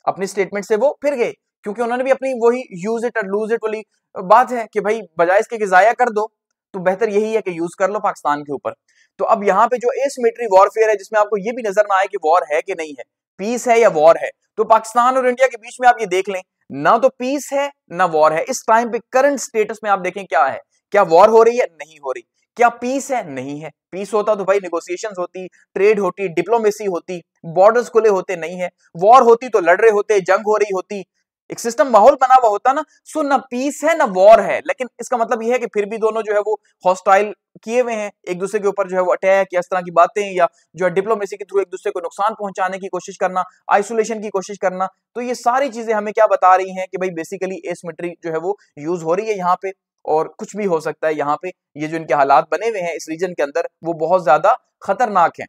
अपनी स्टेटमेंट से वो फिर गए, क्योंकि उन्होंने भी अपनी वही यूज इट और लूज इट वाली बात है कि भाई बजाय इसके कि जाया कर दो तो बेहतर यही है कि यूज कर लो पाकिस्तान के ऊपर। तो अब यहाँ पे जो एसिमेट्री वॉरफेयर है, जिसमें आपको ये भी नजर ना आए कि वॉर है कि नहीं है, पीस है या वॉर है, तो पाकिस्तान और इंडिया के बीच में आप ये देख लें, ना तो पीस है ना वॉर है। इस टाइम पे करंट स्टेटस में आप देखें क्या है, क्या वॉर हो रही है, नहीं हो रही, क्या पीस है, नहीं है। पीस होता तो भाई नेगोशिएशंस होती, ट्रेड होती, डिप्लोमेसी होती, बॉर्डर्स खुले होते, नहीं है। वॉर होती तो लड़ रहे होते, जंग हो रही होती, एक सिस्टम माहौल बना हुआ होता ना। सो ना पीस है ना वॉर है, लेकिन इसका मतलब यह है कि फिर भी दोनों जो है वो हॉस्टाइल किए हुए हैं, एक दूसरे के ऊपर जो है वो अटैक या इस तरह की बातें, या जो है डिप्लोमेसी के थ्रू एक दूसरे को नुकसान पहुंचाने की कोशिश करना, आइसोलेशन की कोशिश करना। तो ये सारी चीजें हमें क्या बता रही हैं कि भाई बेसिकली एसिमेट्री जो है वो यूज हो रही है यहाँ पे, और कुछ भी हो सकता है यहाँ पे। ये जो इनके हालात बने हुए हैं इस रीजन के अंदर वो बहुत ज्यादा खतरनाक हैं।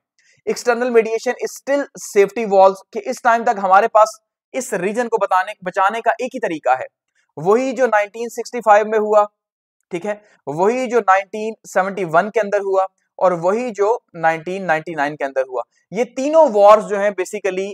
External mediation still safety walls, कि इस टाइम तक हमारे पास इस रीजन को बचाने का एक ही तरीका है, वही जो 1965 में हुआ, ठीक है, वही जो 1971 के अंदर हुआ और वही जो 1999 के अंदर हुआ। ये तीनों वॉर्स जो हैं बेसिकली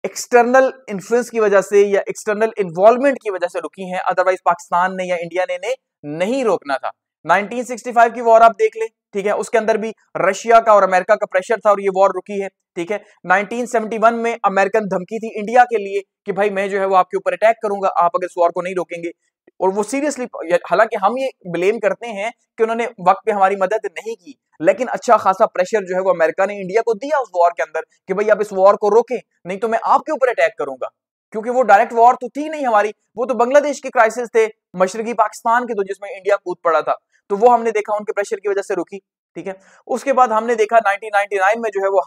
एक्सटर्नल इन्फ्लुएंस की वजह से या एक्सटर्नल इन्वॉल्वमेंट की वजह से रुकी हैं, अदरवाइज पाकिस्तान ने या इंडिया ने नहीं रोकना था। 1965 की वॉर आप देख ले, ठीक है, उसके अंदर भी रशिया का और अमेरिका का प्रेशर था और ये वॉर रुकी है। ठीक है, 1971 में अमेरिकन धमकी थी इंडिया के लिए कि भाई मैं जो है वो आपके ऊपर अटैक करूंगा आप अगर इस वॉर को नहीं रोकेंगे, और वो सीरियसली, हालांकि हम ये ब्लेम करते हैं कि उन्होंने वक्त पे हमारी मदद नहीं की, लेकिन अच्छा खासा प्रेशर जो है वो अमेरिका ने इंडिया को दिया उस वॉर के अंदर कि भाई आप इस वॉर को रोके, नहीं तो मैं आपके ऊपर अटैक करूंगा। क्योंकि वो डायरेक्ट वॉर तो थी नहीं हमारी, वो तो बांग्लादेश के क्राइसिस थे, मशरकी पाकिस्तान के, तो जिसमें इंडिया कूद पड़ा था, तो वो हमने देखा उनके प्रेशर की वजह से रुकी। ठीक है, उसके बाद हमने देखा 1999 में जो है वो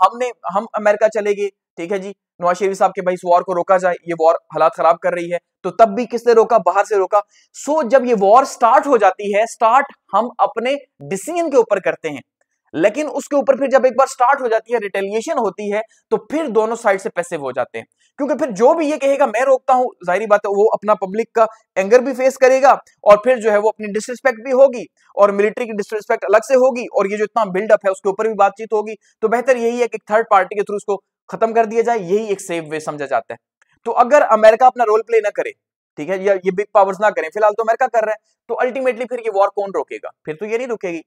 हम अमेरिका चले गए। ठीक है जी, नवाज शरीफ साहब के भाई इस वॉर को रोका जाए, ये वॉर हालात खराब कर रही है, तो तब भी किसने रोका, बाहर से रोका। सो जब ये वॉर स्टार्ट हो जाती है, स्टार्ट हम अपने डिसीजन के ऊपर करते हैं, लेकिन उसके ऊपर फिर जब एक बार स्टार्ट हो जाती है, रिटेलिएशन होती है, तो फिर दोनों साइड से पैसिव हो जाते हैं। क्योंकि फिर जो भी ये कहेगा मैं रोकता हूं, जाहिर बात है वो अपना पब्लिक का एंगर भी फेस करेगा और फिर जो है वो अपनी डिसरिस्पेक्ट भी होगी और मिलिट्री की डिसरिस्पेक्ट अलग से होगी, और ये जो इतना बिल्डअप है उसके ऊपर भी बातचीत होगी। तो बेहतर यही है कि थर्ड पार्टी के थ्रू उसको खत्म कर दिया जाए, यही एक सेफ वे समझा जाता है। तो अगर अमेरिका अपना रोल प्ले ना करे, ठीक है, या ये बिग पावर्स ना करें, फिलहाल तो अमेरिका कर रहा है, तो अल्टीमेटली फिर ये वॉर कौन रोकेगा, फिर तो ये नहीं रुकेगी,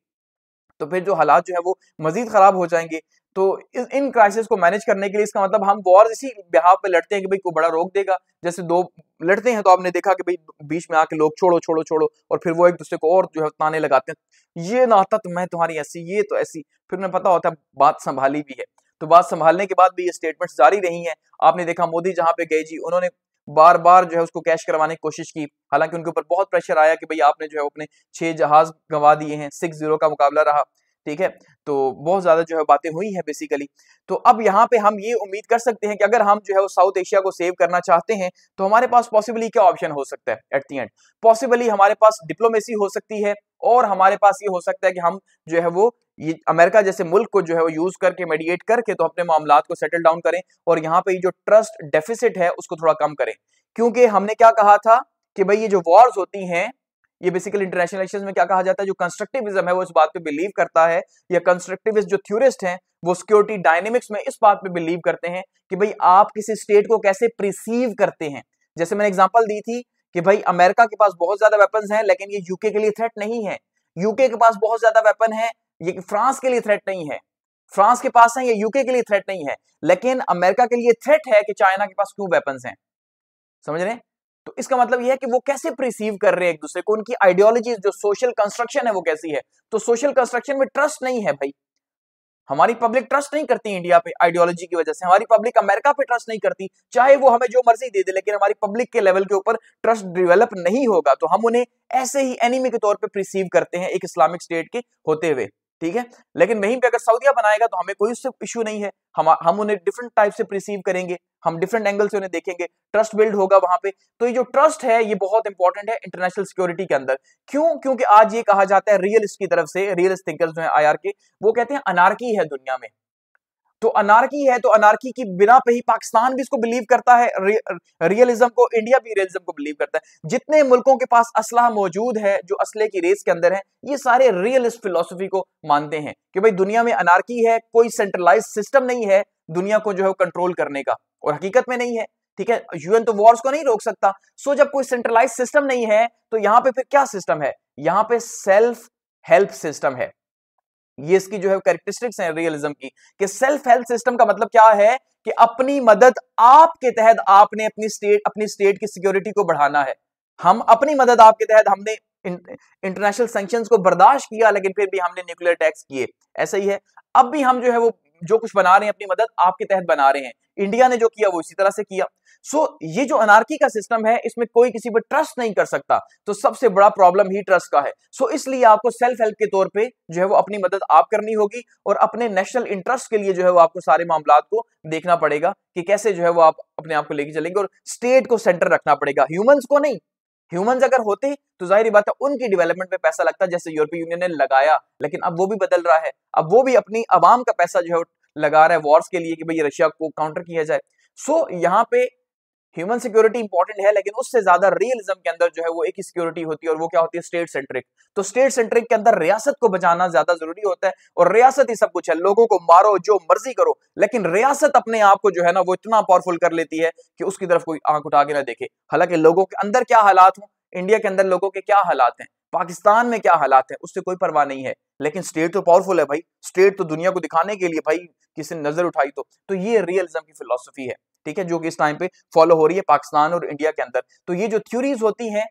तो फिर जो हालात जो है वो मजीद खराब हो जाएंगे। तो इन क्राइसिस को मैनेज करने के लिए, इसका मतलब हम वॉर इसी बिहाव पे लड़ते हैं कि भाई कोई बड़ा रोक देगा, जैसे दो लड़ते हैं तो आपने देखा कि भाई बीच में आके लोग छोड़ो छोड़ो छोड़ो, और फिर वो एक दूसरे को और जो है ताने लगाते हैं, ये ना आता तो मैं तुम्हारी ऐसी, ये तो ऐसी, फिर उन्हें पता होता है बात संभाली भी है। तो बात संभालने के बाद भी ये स्टेटमेंट्स जारी रही हैं। आपने देखा मोदी जहां पे गए जी, उन्होंने बार बार जो है उसको कैश करवाने की कोशिश की, हालांकि उनके ऊपर बहुत प्रेशर आया कि भाई आपने जो है अपने 6 जहाज गंवा दिए हैं, 6-0 का मुकाबला रहा। ठीक है, तो बहुत ज्यादा जो है बातें हुई हैं बेसिकली। तो अब यहाँ पे हम ये उम्मीद कर सकते हैं कि अगर हम जो है वो साउथ एशिया को सेव करना चाहते हैं तो हमारे पास पॉसिबली क्या ऑप्शन हो सकता है एट द एंड, पॉसिबली हमारे पास डिप्लोमेसी हो सकती है, और हमारे पास ये हो सकता है कि हम जो है वो ये अमेरिका जैसे मुल्क को जो है वो यूज करके मेडिएट करके तो अपने मामलात को सेटल डाउन करें और यहाँ पे जो ट्रस्ट डेफिसिट है उसको थोड़ा कम करें। क्योंकि हमने क्या कहा था कि भाई ये जो वॉर्स होती हैं ये बेसिकली इंटरनेशनल रिलेशंस में क्या कहा जाता है, जो कंस्ट्रक्टिविज्म है वो इस बात पे बिलीव करता है, या कंस्ट्रक्टिविस्ट जो थ्योरिस्ट हैं वो सिक्योरिटी डायनेमिक्स में इस बात पे बिलीव करते हैं कि भाई आप किसी स्टेट को कैसे प्रिसीव करते हैं। जैसे मैंने एग्जांपल दी थी कि भाई अमेरिका के पास बहुत ज्यादा वेपन्स हैं लेकिन ये यूके के लिए थ्रेट नहीं है, यूके के पास बहुत ज्यादा वेपन है ये फ्रांस के लिए थ्रेट नहीं है, फ्रांस के पास है ये यूके के लिए थ्रेट नहीं है, लेकिन अमेरिका के लिए थ्रेट है कि चाइना के पास क्यों वेपन्स हैं। समझ रहे हैं? तो इसका मतलब यह है कि वो कैसे प्रिसीव कर रहे हैं एक दूसरे को, उनकी आइडियोलॉजी जो सोशल कंस्ट्रक्शन है वो कैसी है। तो सोशल कंस्ट्रक्शन में ट्रस्ट नहीं है भाई, हमारी पब्लिक ट्रस्ट नहीं करती इंडिया पे आइडियोलॉजी की वजह से, हमारी पब्लिक अमेरिका पे ट्रस्ट नहीं करती, चाहे वो हमें जो मर्जी दे दे, लेकिन हमारी पब्लिक के लेवल के ऊपर ट्रस्ट डेवलप नहीं होगा तो हम उन्हें ऐसे ही एनिमी के तौर पे प्रिसीव करते हैं एक इस्लामिक स्टेट के होते हुए। ठीक है, लेकिन वहीं पे अगर सऊदीया बनाएगा तो हमें कोई उससे इशू नहीं है, हम उन्हें डिफरेंट टाइप से प्रिसीव करेंगे, हम डिफरेंट एंगल से उन्हें देखेंगे, ट्रस्ट बिल्ड होगा वहां पे। तो ये जो ट्रस्ट है ये बहुत इंपॉर्टेंट है इंटरनेशनल सिक्योरिटी के अंदर। क्यों? क्योंकि आज ये कहा जाता है रियलिस्ट की तरफ से, रियलिस्ट थिंकर्स जो है आईआर के, वो कहते हैं अनार्की है दुनिया में। तो अनार्की है तो अनार्की की बिना पे ही पाकिस्तान भी इसको बिलीव करता है रियलिज्म को, इंडिया भी रियलिज्म को बिलीव करता है। जितने मुल्कों के पास असलहा मौजूद है जो असले की रेस के अंदर है, ये सारे रियलिस्ट फिलोसफी को मानते हैं कि भाई दुनिया में अनार्की है, कोई सेंट्रलाइज सिस्टम नहीं है दुनिया को जो है कंट्रोल करने का, और हकीकत में नहीं है। ठीक है, यूएन तो वॉर्स को नहीं रोक सकता। सो जब कोई सेंट्रलाइज सिस्टम नहीं है तो यहां पे फिर क्या सिस्टम है? यहां पे सेल्फ हेल्प सिस्टम है। ये इसकी जो है कैरेक्टरिस्टिक्स हैं रियलिज्म की, कि सेल्फ हेल्प सिस्टम का मतलब क्या है कि अपनी मदद आपके तहत आपने अपनी स्टेट की सिक्योरिटी को बढ़ाना है। हम अपनी मदद आपके तहत हमने इंटरनेशनल सैंक्शंस को बर्दाश्त किया लेकिन फिर भी हमने न्यूक्लियर अटैक्स किए, ऐसा ही है अब भी हम जो है वो जो कुछ बना रहे हैं अपनी मदद आपके तहत बना रहे हैं। इंडिया ने जो किया वो इसी तरह से किया। सो ये जो अनार्की का सिस्टम है इसमें कोई किसी पर ट्रस्ट नहीं कर सकता, तो सबसे बड़ा प्रॉब्लम ही ट्रस्ट का है। सो इसलिए आपको सेल्फ हेल्प के तौर पे जो है वो अपनी मदद आप करनी होगी और अपने नेशनल इंटरेस्ट के लिए जो है वो आपको सारे मामलात को देखना पड़ेगा कि कैसे जो है वो आप अपने आप को लेके चलेंगे, और स्टेट को सेंटर रखना पड़ेगा, ह्यूमंस को नहीं। ह्यूमंस अगर होते तो जाहिर बात है उनकी डेवलपमेंट पे पैसा लगता जैसे यूरोपीय यूनियन ने लगाया, लेकिन अब वो भी बदल रहा है, अब वो भी अपनी आवाम का पैसा जो है लगा रहा है वॉर्स के लिए कि भाई रशिया को काउंटर किया जाए। सो यहाँ पे ह्यूमन सिक्योरिटी इंपॉर्टेंट है लेकिन उससे ज्यादा रियलिज्म के अंदर जो है वो एक ही सिक्योरिटी होती है और वो क्या होती है? State centric. तो स्टेट सेंट्रिक के अंदर रियासत को बचाना ज्यादा जरूरी होता है, और रियासत ही सब कुछ है, लोगों को मारो जो मर्जी करो, लेकिन रियासत अपने आप को जो है ना वो इतना पावरफुल कर लेती है कि उसकी तरफ कोई आंख उठा के ना देखे। हालांकि लोगों के अंदर क्या हालात हो, इंडिया के अंदर लोगों के क्या हालात हैं, पाकिस्तान में क्या हालात है, उससे कोई परवाह नहीं है, लेकिन स्टेट तो पावरफुल है भाई, स्टेट तो दुनिया को दिखाने के लिए भाई किसी ने नजर उठाई तो ये रियलिज्म की फिलॉसफी है। ठीक है, जो कि इस टाइम पे फॉलो हो रही है पाकिस्तान और इंडिया के अंदर। तो ये जो थ्योरीज होती हैं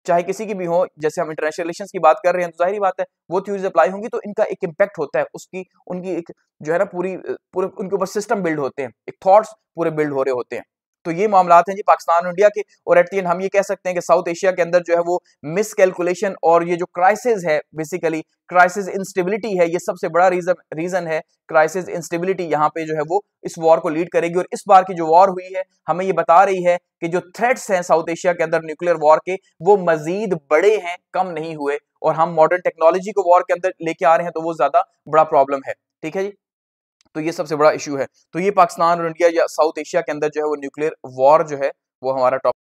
चाहे किसी की भी हो, जैसे हम इंटरनेशनल रिलेशंस की बात कर रहे हैं तो जाहिर बात है वो थ्योरीज अप्लाई होंगी तो इनका एक इंपैक्ट होता है, उसकी उनकी एक जो है ना पूरे उनके ऊपर सिस्टम बिल्ड होते हैं, एक थॉट्स पूरे बिल्ड हो रहे होते हैं। तो ये मामलात हैं जी पाकिस्तान और इंडिया के, और एट द एंड हम ये कह सकते हैं कि साउथ एशिया के अंदर जो है वो मिस कैलकुलेशन और ये जो क्राइसिस है, बेसिकली क्राइसिस इंस्टेबिलिटी है, ये सबसे बड़ा रीजन है। क्राइसिस इंस्टेबिलिटी यहाँ पे जो है वो इस वॉर को लीड करेगी, और इस बार की जो वॉर हुई है हमें ये बता रही है कि जो थ्रेट्स हैं साउथ एशिया के अंदर न्यूक्लियर वॉर के वो मजीद बड़े हैं, कम नहीं हुए, और हम मॉडर्न टेक्नोलॉजी को वॉर के अंदर लेके आ रहे हैं तो वो ज्यादा बड़ा प्रॉब्लम है। ठीक है जी, तो ये सबसे बड़ा इशू है। तो ये पाकिस्तान और इंडिया या साउथ एशिया के अंदर जो है वो न्यूक्लियर वॉर जो है वो हमारा टॉपिक